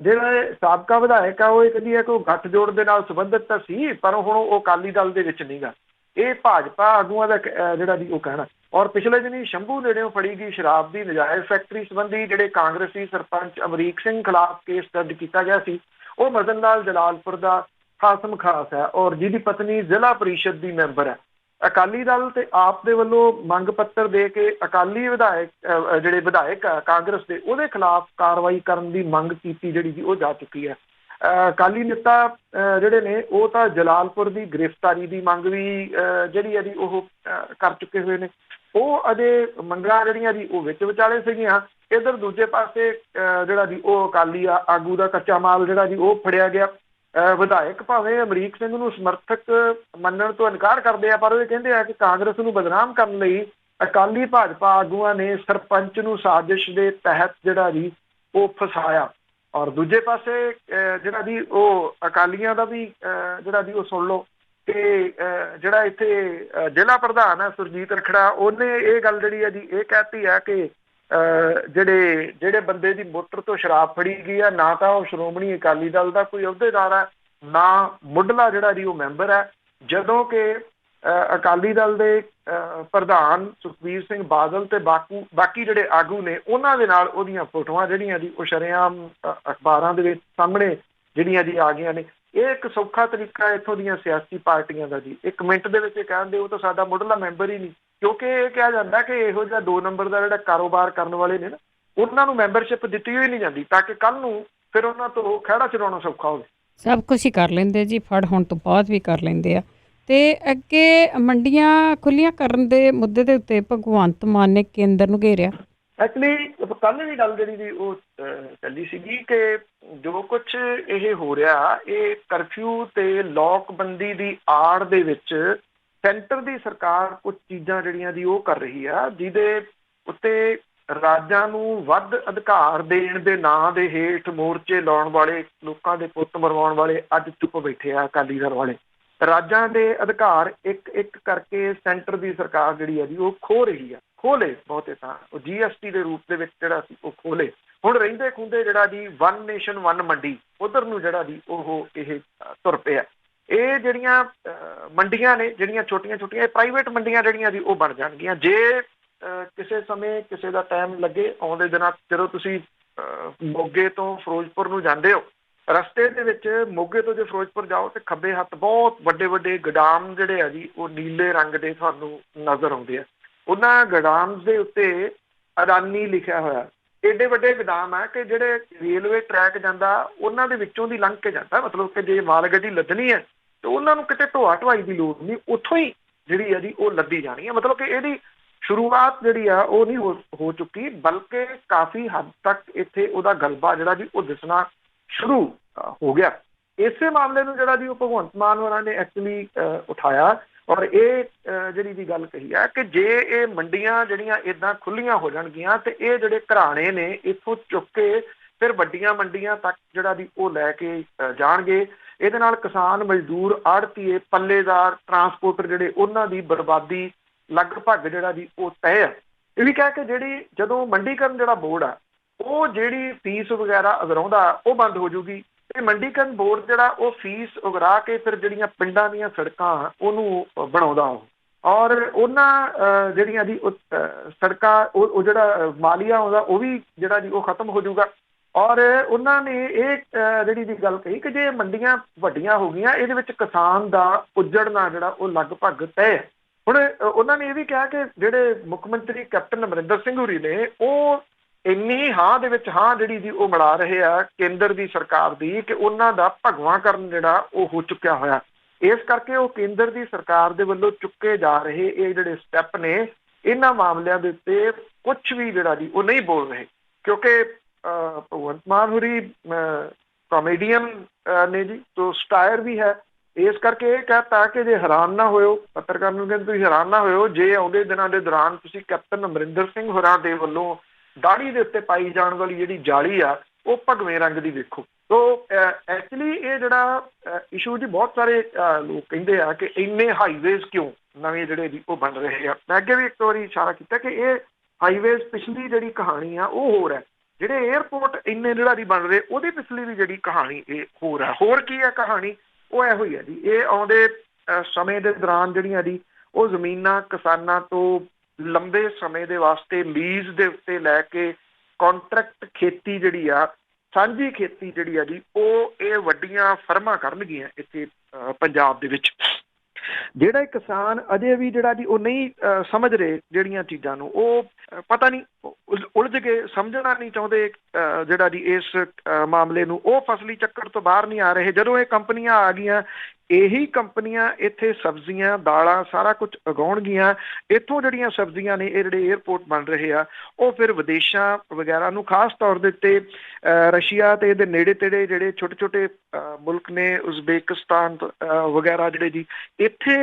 ਜਿਹੜਾ ਸਾਬਕਾ ਵਿਧਾਇਕ ਆ ਉਹ ਇਹ ਕਹਿੰਦੀ ਹੈ ਕਿ ਉਹ ਗੱਠਜੋੜ ਦੇ ਨਾਲ ਸੰਬੰਧਿਤ ਤਾਂ ਸੀ, ਪਰ ਹੁਣ ਉਹ ਅਕਾਲੀ ਦਲ ਦੇ ਵਿੱਚ ਨਹੀਂ ਗਾ। ਇਹ ਭਾਜਪਾ ਆਗੂਆਂ ਦਾ ਜਿਹੜਾ ਜੀ ਉਹ ਕਹਿਣਾ। ਔਰ ਪਿਛਲੇ ਦਿਨੀ ਸ਼ੰਭੂ ਨੇੜਿਓਂ ਫੜੀ ਗਈ ਸ਼ਰਾਬ ਦੀ ਨਜਾਇਜ਼ ਫੈਕਟਰੀ ਸੰਬੰਧੀ ਜਿਹੜੇ ਕਾਂਗਰਸੀ ਸਰਪੰਚ ਅਮਰੀਕ ਸਿੰਘ ਖਿਲਾਫ ਕੇਸ ਦਰਜ ਕੀਤਾ ਗਿਆ ਸੀ, ਉਹ ਮਦਨ ਲਾਲ ਜਲਾਲਪੁਰ ਦਾ ਖਾਸਮ ਖਾਸ ਹੈ ਔਰ ਜਿਹਦੀ ਪਤਨੀ ਜ਼ਿਲ੍ਹਾ ਪਰਿਸ਼ਦ ਦੀ ਮੈਂਬਰ ਹੈ। ਅਕਾਲੀ ਦਲ ਤੇ ਆਪ ਦੇ ਵੱਲੋਂ ਮੰਗ ਪੱਤਰ ਦੇ ਕੇ ਅਕਾਲੀ ਜਿਹੜੇ ਵਿਧਾਇਕ ਆ ਕਾਂਗਰਸ ਦੇ ਉਹਦੇ ਖਿਲਾਫ ਕਾਰਵਾਈ ਕਰਨ ਦੀ ਮੰਗ ਕੀਤੀ ਜਿਹੜੀ ਜੀ ਉਹ ਜਾ ਚੁੱਕੀ ਹੈ। ਅਕਾਲੀ ਨੇਤਾ ਜਿਹੜੇ ਨੇ ਉਹ ਤਾਂ ਜਲਾਲਪੁਰ ਦੀ ਗ੍ਰਿਫਤਾਰੀ ਦੀ ਮੰਗ ਵੀ ਜਿਹੜੀ ਹੈ ਜੀ ਉਹ ਕਰ ਚੁੱਕੇ ਹੋਏ ਨੇ। ਉਹ ਅਜੇ ਮੰਗਾਂ ਜਿਹੜੀਆਂ ਜੀ ਉਹ ਵਿੱਚ ਵਿਚਾਲੇ ਸੀਗੀਆਂ। ਇੱਧਰ ਦੂਜੇ ਪਾਸੇ ਜਿਹੜਾ ਜੀ ਉਹ ਅਕਾਲੀ ਆਗੂ ਦਾ ਕੱਚਾ ਮਾਲ ਜਿਹੜਾ ਜੀ ਉਹ ਫੜਿਆ ਗਿਆ। ਵਿਧਾਇਕ ਭਾਵੇਂ ਅਮਰੀਕ ਸਿੰਘ ਨੂੰ ਸਮਰਥਕ ਮੰਨਣ ਤੋਂ ਇਨਕਾਰ ਕਰਦੇ ਆ, ਪਰ ਉਹ ਕਹਿੰਦੇ ਆ ਕਿ ਕਾਂਗਰਸ ਨੂੰ ਬਦਨਾਮ ਕਰਨ ਲਈ ਅਕਾਲੀ ਭਾਜਪਾ ਆਗੂਆਂ ਨੇ ਸਰਪੰਚ ਨੂੰ ਸਾਜ਼ਿਸ਼ ਦੇ ਤਹਿਤ ਜਿਹੜਾ ਜੀ ਉਹ ਫਸਾਇਆ। ਔਰ ਦੂਜੇ ਪਾਸੇ ਜਿਹੜਾ ਜੀ ਉਹ ਅਕਾਲੀਆਂ ਦਾ ਵੀ ਜਿਹੜਾ ਜੀ ਉਹ ਸੁਣ ਲਓ ਕਿ ਜਿਹੜਾ ਇੱਥੇ ਜ਼ਿਲ੍ਹਾ ਪ੍ਰਧਾਨ ਹੈ ਸੁਰਜੀਤ ਰਖੜਾ, ਉਹਨੇ ਇਹ ਗੱਲ ਜਿਹੜੀ ਹੈ ਜੀ ਇਹ ਕਹਿਤੀ ਹੈ ਕਿ ਜਿਹੜੇ ਬੰਦੇ ਦੀ ਮੋਟਰ ਤੋਂ ਸ਼ਰਾਬ ਫੜੀ ਗਈ ਹੈ, ਨਾ ਤਾਂ ਉਹ ਸ਼੍ਰੋਮਣੀ ਅਕਾਲੀ ਦਲ ਦਾ ਕੋਈ ਅਹੁਦੇਦਾਰ ਹੈ, ਨਾ ਮੁੱਢਲਾ ਜਿਹੜਾ ਜੀ ਉਹ ਮੈਂਬਰ ਹੈ, ਜਦੋਂ ਕਿ ਅਕਾਲੀ ਦਲ ਦੇ ਪ੍ਰਧਾਨ ਸੁਖਬੀਰ ਸਿੰਘ ਬਾਦਲ ਤੇ ਬਾਕੀ ਜਿਹੜੇ ਆਗੂ ਨੇ ਉਹਨਾਂ ਦੇ ਨਾਲ ਉਹਦੀਆਂ ਫੋਟੋਆਂ ਜਿਹੜੀਆਂ ਜੀ ਉਹ ਸ਼ਰੇਆਮ ਅਖਬਾਰਾਂ ਦੇ ਵਿੱਚ ਸਾਹਮਣੇ ਜਿਹੜੀਆਂ ਜੀ ਆ ਗਈਆਂ ਨੇ। ਇਹ ਇੱਕ ਸੌਖਾ ਤਰੀਕਾ ਇੱਥੋਂ ਦੀਆਂ ਸਿਆਸੀ ਪਾਰਟੀਆਂ ਦਾ ਜੀ, 1 ਮਿੰਟ ਦੇ ਵਿੱਚ ਕਹਿੰਦੇ ਉਹ ਤਾਂ ਸਾਡਾ ਮੁੱਢਲਾ ਮੈਂਬਰ ਹੀ ਨਹੀਂ, ਕਿਉਂਕਿ ਇਹ ਕਿਹਾ ਜਾਂਦਾ ਕਿ ਇਹੋ ਜਿਹਾ 2 ਨੰਬਰ ਦਾ ਜਿਹੜਾ ਕਾਰੋਬਾਰ ਕਰਨ ਵਾਲੇ ਨੇ ਨਾ ਉਹਨਾਂ ਨੂੰ ਮੈਂਬਰਸ਼ਿਪ ਦਿੱਤੀ ਹੋਈ ਨਹੀਂ ਜਾਂਦੀ ਤਾਂ ਕਿ ਕੱਲ੍ਹ ਨੂੰ ਫਿਰ ਉਹਨਾਂ ਤੋਂ ਖਹਿੜਾ ਚਲਾਉਣਾ ਸੌਖਾ ਹੋਵੇ। ਸਭ ਕੁਝ ਹੀ ਕਰ ਲੈਂਦੇ ਜੀ, ਫੜ ਹੋਣ ਤੋਂ ਬਾਅਦ ਵੀ ਕਰ ਲੈਂਦੇ ਆ। ਤੇ ਅੱਗੇ ਮੰਡੀਆਂ ਖੁੱਲੀਆਂ ਕਰਨ ਦੇ ਮੁੱਦੇ ਦੇ ਉੱਤੇ ਭਗਵੰਤ ਮਾਨ ਨੇ ਕੇਂਦਰ ਨੂੰ ਘੇਰਿਆ। ਐਕਚੁਅਲੀ ਕੱਲ੍ਹ ਵੀ ਗੱਲ ਜਿਹੜੀ ਉਹ ਚੱਲੀ ਸੀਗੀ ਕਿ ਜੋ ਕੁਛ ਇਹ ਹੋ ਰਿਹਾ ਇਹ ਕਰਫਿਊ ਤੇ ਲੋਕਬੰਦੀ ਦੀ ਆੜ ਦੇ ਵਿੱਚ ਸੈਂਟਰ ਦੀ ਸਰਕਾਰ ਕੁਝ ਚੀਜ਼ਾਂ ਜਿਹੜੀਆਂ ਦੀ ਉਹ ਕਰ ਰਹੀ ਆ, ਜਿਹਦੇ ਉੱਤੇ ਰਾਜਾਂ ਨੂੰ ਵੱਧ ਅਧਿਕਾਰ ਦੇਣ ਦੇ ਨਾਂ ਦੇ ਹੇਠ ਮੋਰਚੇ ਲਾਉਣ ਵਾਲੇ ਲੋਕਾਂ ਦੇ ਪੁੱਤ ਮਰਵਾਉਣ ਵਾਲੇ ਅੱਜ ਚੁੱਪ ਬੈਠੇ ਆ ਅਕਾਲੀ ਦਲ ਵਾਲੇ। ਰਾਜਾਂ ਦੇ ਅਧਿਕਾਰ ਇੱਕ ਇੱਕ ਕਰਕੇ ਸੈਂਟਰ ਦੀ ਸਰਕਾਰ ਜਿਹੜੀ ਹੈ ਜੀ ਉਹ ਖੋਹ ਰਹੀ ਆ। ਖੋਲੇ ਬਹੁਤੇ ਤਾਂ ਉਹ GST ਦੇ ਰੂਪ ਦੇ ਵਿੱਚ ਜਿਹੜਾ ਸੀ ਉਹ ਖੋਲੇ। ਹੁਣ ਰਹਿੰਦੇ ਖੁੰਦੇ ਜਿਹੜਾ ਜੀ 1 ਨੇਸ਼ਨ 1 ਮੰਡੀ ਉਧਰ ਨੂੰ ਜਿਹੜਾ ਜੀ ਉਹ ਇਹ ਤੁਰ ਪਿਆ। ਇਹ ਜਿਹੜੀਆਂ ਮੰਡੀਆਂ ਨੇ ਜਿਹੜੀਆਂ ਛੋਟੀਆਂ ਪ੍ਰਾਈਵੇਟ ਮੰਡੀਆਂ ਜਿਹੜੀਆਂ ਜੀ ਉਹ ਬਣ ਜਾਣਗੀਆਂ ਜੇ ਕਿਸੇ ਸਮੇਂ ਕਿਸੇ ਦਾ ਟਾਈਮ ਲੱਗੇ। ਆਉਂਦੇ ਦਿਨਾਂ ਜਦੋਂ ਤੁਸੀਂ ਮੋਗੇ ਤੋਂ ਫਿਰੋਜ਼ਪੁਰ ਨੂੰ ਜਾਂਦੇ ਹੋ, ਰਸਤੇ ਦੇ ਵਿੱਚ ਮੋਗੇ ਤੋਂ ਜੇ ਫਿਰੋਜ਼ਪੁਰ ਜਾਓ ਤੇ ਖੱਬੇ ਹੱਥ ਬਹੁਤ ਵੱਡੇ ਗੋਦਾਮ ਜਿਹੜੇ ਆ ਜੀ ਉਹ ਨੀਲੇ ਰੰਗ ਦੇ ਤੁਹਾਨੂੰ ਨਜ਼ਰ ਆਉਂਦੇ ਆ। ਉਹਨਾਂ ਗੋਦਾਮ ਦੇ ਉੱਤੇ ਅਡਾਨੀ ਲਿਖਿਆ ਹੋਇਆ। ਏਡੇ ਵੱਡੇ ਗੋਦਾਮ ਹੈ ਕਿ ਜਿਹੜੇ ਰੇਲਵੇ ਟਰੈਕ ਜਾਂਦਾ ਉਹਨਾਂ ਦੇ ਵਿੱਚੋਂ ਦੀ ਲੰਘ ਕੇ ਜਾਂਦਾ। ਮਤਲਬ ਕਿ ਜੇ ਮਾਲ ਗੱਡੀ ਲੱਦਣੀ ਹੈ ਤੇ ਉਹਨਾਂ ਨੂੰ ਕਿਤੇ ਢੋਆ ਢੁਆਈ ਦੀ ਲੋੜ ਨਹੀਂ, ਉੱਥੋਂ ਹੀ ਜਿਹੜੀ ਹੈ ਜੀ ਉਹ ਲੱਦੀ ਜਾਣੀ ਹੈ। ਮਤਲਬ ਕਿ ਇਹਦੀ ਸ਼ੁਰੂਆਤ ਜਿਹੜੀ ਆ ਉਹ ਨਹੀਂ ਹੋ ਚੁੱਕੀ, ਬਲਕਿ ਕਾਫੀ ਹੱਦ ਤੱਕ ਇੱਥੇ ਉਹਦਾ ਗਲਬਾ ਜਿਹੜਾ ਜੀ ਉਹ ਦਿਸਣਾ ਸ਼ੁਰੂ ਹੋ ਗਿਆ। ਇਸੇ ਮਾਮਲੇ ਨੂੰ ਜਿਹੜਾ ਜੀ ਉਹ ਭਗਵੰਤ ਮਾਨ ਹੋਰਾਂ ਨੇ ਐਕਚੁਅਲੀ ਉਠਾਇਆ ਔਰ ਇਹ ਜਿਹੜੀ ਦੀ ਗੱਲ ਕਹੀ ਹੈ ਕਿ ਜੇ ਇਹ ਮੰਡੀਆਂ ਜਿਹੜੀਆਂ ਇੱਦਾਂ ਖੁੱਲੀਆਂ ਹੋ ਜਾਣਗੀਆਂ ਤੇ ਇਹ ਜਿਹੜੇ ਘਰਾਣੇ ਨੇ ਇੱਥੋਂ ਚੁੱਕ ਕੇ ਫਿਰ ਵੱਡੀਆਂ ਮੰਡੀਆਂ ਤੱਕ ਜਿਹੜਾ ਜੀ ਉਹ ਲੈ ਕੇ ਜਾਣਗੇ। ਇਹਦੇ ਨਾਲ ਕਿਸਾਨ, ਮਜ਼ਦੂਰ, ਆੜ੍ਹਤੀਏ, ਪੱਲੇਦਾਰ, ਟਰਾਂਸਪੋਰਟਰ ਜਿਹੜੇ ਉਹਨਾਂ ਦੀ ਬਰਬਾਦੀ ਲਗਭਗ ਜਿਹੜਾ ਜੀ ਉਹ ਤੈਅ ਹੈ। ਇਹ ਵੀ ਕਹਿ ਕੇ ਜਿਹੜੀ ਜਦੋਂ ਮੰਡੀਕਰਨ ਜਿਹੜਾ ਬੋਰਡ ਆ ਉਹ ਜਿਹੜੀ ਫੀਸ ਵਗੈਰਾ ਉਗਰਾਉਂਦਾ ਉਹ ਬੰਦ ਹੋ ਜੂਗੀ ਤੇ ਮੰਡੀਕਰਨ ਬੋਰਡ ਜਿਹੜਾ ਉਹ ਫੀਸ ਉਗਰਾ ਕੇ ਫਿਰ ਜਿਹੜੀਆਂ ਪਿੰਡਾਂ ਦੀਆਂ ਸੜਕਾਂ ਉਹਨੂੰ ਬਣਾਉਂਦਾ ਉਹ ਔਰ ਉਹਨਾਂ ਜਿਹੜੀਆਂ ਜੀ ਸੜਕਾਂ ਉਹ ਜਿਹੜਾ ਮਾਲੀਆ ਆਉਂਦਾ ਉਹ ਵੀ ਜਿਹੜਾ ਜੀ ਉਹ ਖਤਮ ਹੋ ਜਾਊਗਾ। ਔਰ ਉਹਨਾਂ ਨੇ ਇਹ ਜਿਹੜੀ ਜੀ ਗੱਲ ਕਹੀ ਕਿ ਜੇ ਮੰਡੀਆਂ ਵੱਡੀਆਂ ਹੋ ਗਈਆਂ ਇਹਦੇ ਵਿੱਚ ਕਿਸਾਨ ਦਾ ਉੱਜੜਨਾ ਜਿਹੜਾ ਉਹ ਲਗਭਗ ਤੈਅ ਹੈ। ਹੁਣ ਉਹਨਾਂ ਨੇ ਇਹ ਵੀ ਕਿਹਾ ਕਿ ਜਿਹੜੇ ਮੁੱਖ ਮੰਤਰੀ ਕੈਪਟਨ ਅਮਰਿੰਦਰ ਸਿੰਘ ਹੋਰੀ ਨੇ ਉਹ ਇੰਨੀ ਹਾਂ ਦੇ ਵਿੱਚ ਹਾਂ ਜਿਹੜੀ ਜੀ ਉਹ ਮਿਲਾ ਰਹੇ ਆ ਕੇਂਦਰ ਦੀ ਸਰਕਾਰ ਦੀ ਕਿ ਉਹਨਾਂ ਦਾ ਭਗਵਾਂਕਰਨ ਜਿਹੜਾ ਉਹ ਹੋ ਚੁੱਕਿਆ ਹੋਇਆ। ਇਸ ਕਰਕੇ ਉਹ ਕੇਂਦਰ ਦੀ ਸਰਕਾਰ ਦੇ ਵੱਲੋਂ ਚੁੱਕੇ ਜਾ ਰਹੇ ਇਹ ਜਿਹੜੇ ਸਟੈਪ ਨੇ ਇਹਨਾਂ ਮਾਮਲਿਆਂ ਦੇ ਉੱਤੇ ਕੁਛ ਵੀ ਜਿਹੜਾ ਜੀ ਉਹ ਨਹੀਂ ਬੋਲ ਰਹੇ, ਕਿਉਂਕਿ ਭਗਵੰਤ ਮਾਨ ਹੋਰੀ ਕਾਮੇਡੀਅਨ ਨੇ ਜੀ, ਤੋ ਸਟਾਇਰ ਵੀ ਹੈ। ਇਸ ਕਰਕੇ ਇਹ ਕਹਿਤਾ ਕਿ ਜੇ ਹੈਰਾਨ ਨਾ ਹੋਇਓ, ਪੱਤਰਕਾਰ ਨੂੰ ਕਹਿੰਦੇ ਤੁਸੀਂ ਹੈਰਾਨ ਨਾ ਹੋਇਓ ਜੇ ਆਉਂਦੇ ਦਿਨਾਂ ਦੇ ਦੌਰਾਨ ਤੁਸੀਂ ਕੈਪਟਨ ਅਮਰਿੰਦਰ ਸਿੰਘ ਹੋਰਾਂ ਦੇ ਵੱਲੋਂ ਦਾੜੀ ਦੇ ਉੱਤੇ ਪਾਈ ਜਾਣ ਵਾਲੀ ਜਿਹੜੀ ਜਾਲੀ ਆ ਉਹ ਭਗਵੇਂ ਰੰਗ ਦੀ ਵੇਖੋ। ਤੋ ਐਕਚੁਅਲੀ ਇਹ ਜਿਹੜਾ ਇਸ਼ੂ ਜੀ ਬਹੁਤ ਸਾਰੇ ਲੋਕ ਕਹਿੰਦੇ ਆ ਕਿ ਇੰਨੇ ਹਾਈਵੇਜ਼ ਕਿਉਂ ਨਵੇਂ ਜਿਹੜੇ ਜੀ ਉਹ ਬਣ ਰਹੇ ਆ। ਮੈਂ ਅੱਗੇ ਵੀ ਇੱਕ ਵਾਰੀ ਇਸ਼ਾਰਾ ਕੀਤਾ ਕਿ ਇਹ ਹਾਈਵੇਜ਼ ਪਿਛਲੀ ਜਿਹੜੀ ਕਹਾਣੀ ਆ ਉਹ ਹੋਰ ਹੈ, ਜਿਹੜੇ ਏਅਰਪੋਰਟ ਇੰਨੇ ਜਿਹੜਾ ਦੀ ਬਣ ਰਹੇ ਉਹਦੀ ਪਿਛਲੀ ਵੀ ਜਿਹੜੀ ਕਹਾਣੀ ਇਹ ਹੋਰ ਹੈ। ਹੋਰ ਕੀ ਹੈ ਕਹਾਣੀ? ਉਹ ਇਹੋ ਹੀ ਹੈ ਜੀ, ਇਹ ਆਉਂਦੇ ਸਮੇਂ ਦੇ ਦੌਰਾਨ ਜਿਹੜੀਆਂ ਜੀ ਉਹ ਜ਼ਮੀਨਾਂ ਕਿਸਾਨਾਂ ਤੋਂ ਲੰਬੇ ਸਮੇਂ ਦੇ ਵਾਸਤੇ ਲੀਜ਼ ਦੇ ਉੱਤੇ ਲੈ ਕੇ ਕੰਟਰੈਕਟ ਖੇਤੀ ਜਿਹੜੀ ਆ, ਸਾਂਝੀ ਖੇਤੀ ਜਿਹੜੀ ਆ ਜੀ ਉਹ ਇਹ ਵੱਡੀਆਂ ਫਰਮਾਂ ਕਰਨਗੀਆਂ ਇੱਥੇ ਪੰਜਾਬ ਦੇ ਵਿੱਚ। ਜਿਹੜਾ ਕਿਸਾਨ ਅਜੇ ਵੀ ਜਿਹੜਾ ਜੀ ਉਹ ਨਹੀਂ ਸਮਝ ਰਹੇ ਜਿਹੜੀਆਂ ਚੀਜ਼ਾਂ ਨੂੰ, ਉਹ ਪਤਾ ਨਹੀਂ ਉਲਝ ਕੇ ਸਮਝਣਾ ਨਹੀਂ ਚਾਹੁੰਦੇ ਜਿਹੜਾ ਜੀ ਇਸ ਮਾਮਲੇ ਨੂੰ, ਉਹ ਫਸਲੀ ਚੱਕਰ ਤੋਂ ਬਾਹਰ ਨਹੀਂ ਆ ਰਹੇ। ਜਦੋਂ ਇਹ ਕੰਪਨੀਆਂ ਆ ਗਈਆਂ, ਇਹੀ ਕੰਪਨੀਆਂ ਇੱਥੇ ਸਬਜ਼ੀਆਂ ਦਾਲਾਂ ਸਾਰਾ ਕੁਝ ਉਗਾਉਣਗੀਆਂ। ਇੱਥੋਂ ਜਿਹੜੀਆਂ ਸਬਜ਼ੀਆਂ ਨੇ ਇਹ ਜਿਹੜੇ ਏਅਰਪੋਰਟ ਬਣ ਰਹੇ ਆ ਉਹ ਫਿਰ ਵਿਦੇਸ਼ਾਂ ਵਗੈਰਾ ਨੂੰ, ਖਾਸ ਤੌਰ ਦੇ ਉੱਤੇ ਰਸ਼ੀਆ ਤੇ ਇਹਦੇ ਨੇੜੇ ਤੇੜੇ ਜਿਹੜੇ ਛੋਟੇ ਛੋਟੇ ਮੁਲਕ ਨੇ, ਉਜ਼ਬੇਕਿਸਤਾਨ ਵਗੈਰਾ ਜਿਹੜੇ ਜੀ, ਇੱਥੇ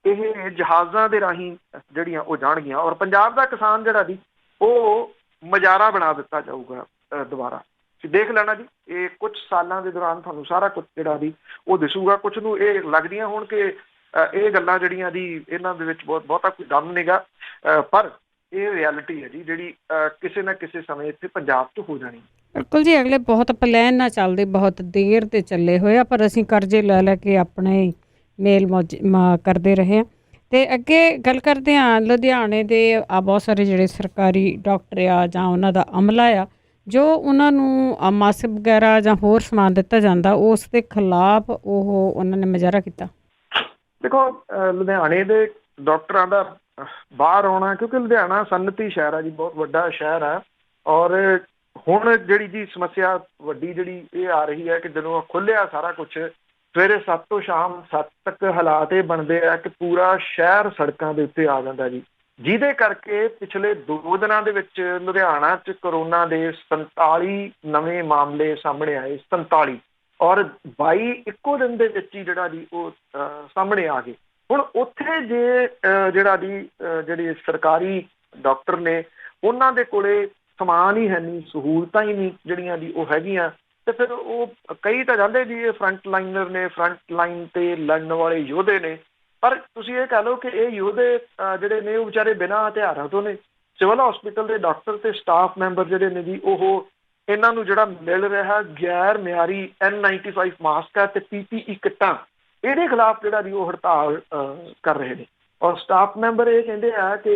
ਇਹ ਜਹਾਜ਼ਾਂ ਦੇ ਰਾਹੀਂ ਜਿਹੜੀਆਂ ਉਹ ਜਾਣਗੀਆਂ। ਔਰ ਪੰਜਾਬ ਦਾ ਕਿਸਾਨ ਜਿਹੜਾ ਜੀ ਉਹ ਮਜ਼ਾਰਾ ਬਣਾ ਦਿੱਤਾ ਜਾਊਗਾ ਦੁਬਾਰਾ। ਦੇਖ ਲੈਣਾ ਜੀ, ਇਹ ਕੁਝ ਸਾਲਾਂ ਦੇ ਦੌਰਾਨ ਤੁਹਾਨੂੰ ਸਾਰਾ ਕੁਝ ਜਿਹੜਾ ਜੀ ਉਹ ਦਿਸੂਗਾ। ਕੁਝ ਨੂੰ ਇਹ ਲੱਗਦੀਆਂ ਹੋਣ ਕਿ ਇਹ ਗੱਲਾਂ ਜਿਹੜੀਆਂ ਜੀ ਇਹਨਾਂ ਦੇ ਵਿੱਚ ਬਹੁਤਾ ਕੋਈ ਦਮ ਨਹੀਂਗਾ, ਪਰ ਇਹ ਰਿਐਲਿਟੀ ਹੈ ਜੀ ਜਿਹੜੀ ਕਿਸੇ ਨਾ ਕਿਸੇ ਸਮੇਂ ਇੱਥੇ ਪੰਜਾਬ 'ਚ ਹੋ ਜਾਣੀ। ਬਿਲਕੁਲ ਜੀ, ਅਗਲੇ ਬਹੁਤ ਪਲਾਨ ਨਾਲ ਚੱਲਦੇ, ਬਹੁਤ ਦੇਰ ਤੇ ਚੱਲੇ ਹੋਏ ਆ, ਪਰ ਅਸੀਂ ਕਰਜ਼ੇ ਲੈ ਲੈ ਕੇ ਆਪਣੇ ਮੇਲ ਕਰਦੇ ਰਹੇ ਹਾਂ। ਅਤੇ ਅੱਗੇ ਗੱਲ ਕਰਦੇ ਹਾਂ ਲੁਧਿਆਣੇ ਦੇ ਬਹੁਤ ਸਾਰੇ ਜਿਹੜੇ ਸਰਕਾਰੀ ਡਾਕਟਰ ਆ ਜਾਂ ਉਹਨਾਂ ਦਾ ਅਮਲਾ ਆ, ਜੋ ਉਹਨਾਂ ਨੂੰ ਮਾਸਕ ਵਗੈਰਾ ਜਾਂ ਹੋਰ ਸਮਾਨ ਦਿੱਤਾ ਜਾਂਦਾ, ਉਸ ਦੇ ਖਿਲਾਫ ਉਹਨਾਂ ਨੇ ਮੁਜ਼ਾਹਰਾ ਕੀਤਾ। ਦੇਖੋ, ਲੁਧਿਆਣੇ ਦੇ ਡਾਕਟਰਾਂ ਦਾ ਬਾਹਰ ਆਉਣਾ, ਕਿਉਂਕਿ ਲੁਧਿਆਣਾ ਸਨਅਤੀ ਸ਼ਹਿਰ ਆ ਜੀ, ਬਹੁਤ ਵੱਡਾ ਸ਼ਹਿਰ ਆ। ਔਰ ਹੁਣ ਜਿਹੜੀ ਜੀ ਸਮੱਸਿਆ ਵੱਡੀ ਜਿਹੜੀ ਇਹ ਆ ਰਹੀ ਹੈ ਕਿ ਜਦੋਂ ਖੁੱਲ੍ਹਿਆ ਸਾਰਾ ਕੁਛ, ਸਵੇਰੇ 7 ਤੋਂ ਸ਼ਾਮ 7 ਤੱਕ ਹਾਲਾਤ ਇਹ ਬਣਦੇ ਆ ਕਿ ਪੂਰਾ ਸ਼ਹਿਰ ਸੜਕਾਂ ਦੇ ਉੱਤੇ ਆ ਜਾਂਦਾ ਜੀ, ਜਿਹਦੇ ਕਰਕੇ ਪਿਛਲੇ 2 ਦਿਨਾਂ ਦੇ ਵਿੱਚ ਲੁਧਿਆਣਾ 'ਚ ਕਰੋਨਾ ਦੇ 47 ਨਵੇਂ ਮਾਮਲੇ ਸਾਹਮਣੇ ਆਏ। 47 ਔਰ 22 ਇੱਕੋ ਦਿਨ ਦੇ ਵਿੱਚ ਹੀ ਜਿਹੜਾ ਜੀ ਉਹ ਸਾਹਮਣੇ ਆ ਗਏ। ਹੁਣ ਉੱਥੇ ਜੇ ਜਿਹੜਾ ਜੀ ਜਿਹੜੇ ਸਰਕਾਰੀ ਡਾਕਟਰ ਨੇ ਉਹਨਾਂ ਦੇ ਕੋਲੇ ਸਮਾਨ ਹੀ ਹੈ ਨਹੀਂ, ਸਹੂਲਤਾਂ ਹੀ ਨਹੀਂ ਜਿਹੜੀਆਂ ਜੀ ਉਹ ਹੈਗੀਆਂ, ਤੇ ਫਿਰ ਉਹ ਕਈ ਤਾਂ ਜਾਂਦੇ ਜੀ ਇਹ ਫਰੰਟ ਲਾਈਨਰ ਨੇ, ਫਰੰਟ ਲਾਈਨ ਤੇ ਲੜਨ ਵਾਲੇ ਯੋਧੇ ਨੇ, ਪਰ ਤੁਸੀਂ ਇਹ ਕਹਿ ਲਓ ਕਿ ਇਹ ਯੋਧੇ ਜਿਹੜੇ ਨੇ ਉਹ ਵਿਚਾਰੇ ਬਿਨਾਂ ਹਥਿਆਰਾਂ ਤੋਂ ਨੇ। ਸਿਵਲ ਹਸਪੀਟਲ ਦੇ ਡਾਕਟਰ ਤੇ ਸਟਾਫ ਮੈਂਬਰ ਜਿਹੜੇ ਨੇ ਜੀ ਉਹ ਇਹਨਾਂ ਨੂੰ ਜਿਹੜਾ ਮਿਲ ਰਿਹਾ ਗੈਰ ਮਿਆਰੀ N95 ਮਾਸਕ ਹੈ ਤੇ PPE ਕਿੱਟਾਂ, ਇਹਦੇ ਖਿਲਾਫ ਜਿਹੜਾ ਜੀ ਉਹ ਹੜਤਾਲ ਕਰ ਰਹੇ ਨੇ। ਔਰ ਸਟਾਫ ਮੈਂਬਰ ਇਹ ਕਹਿੰਦੇ ਆ ਕਿ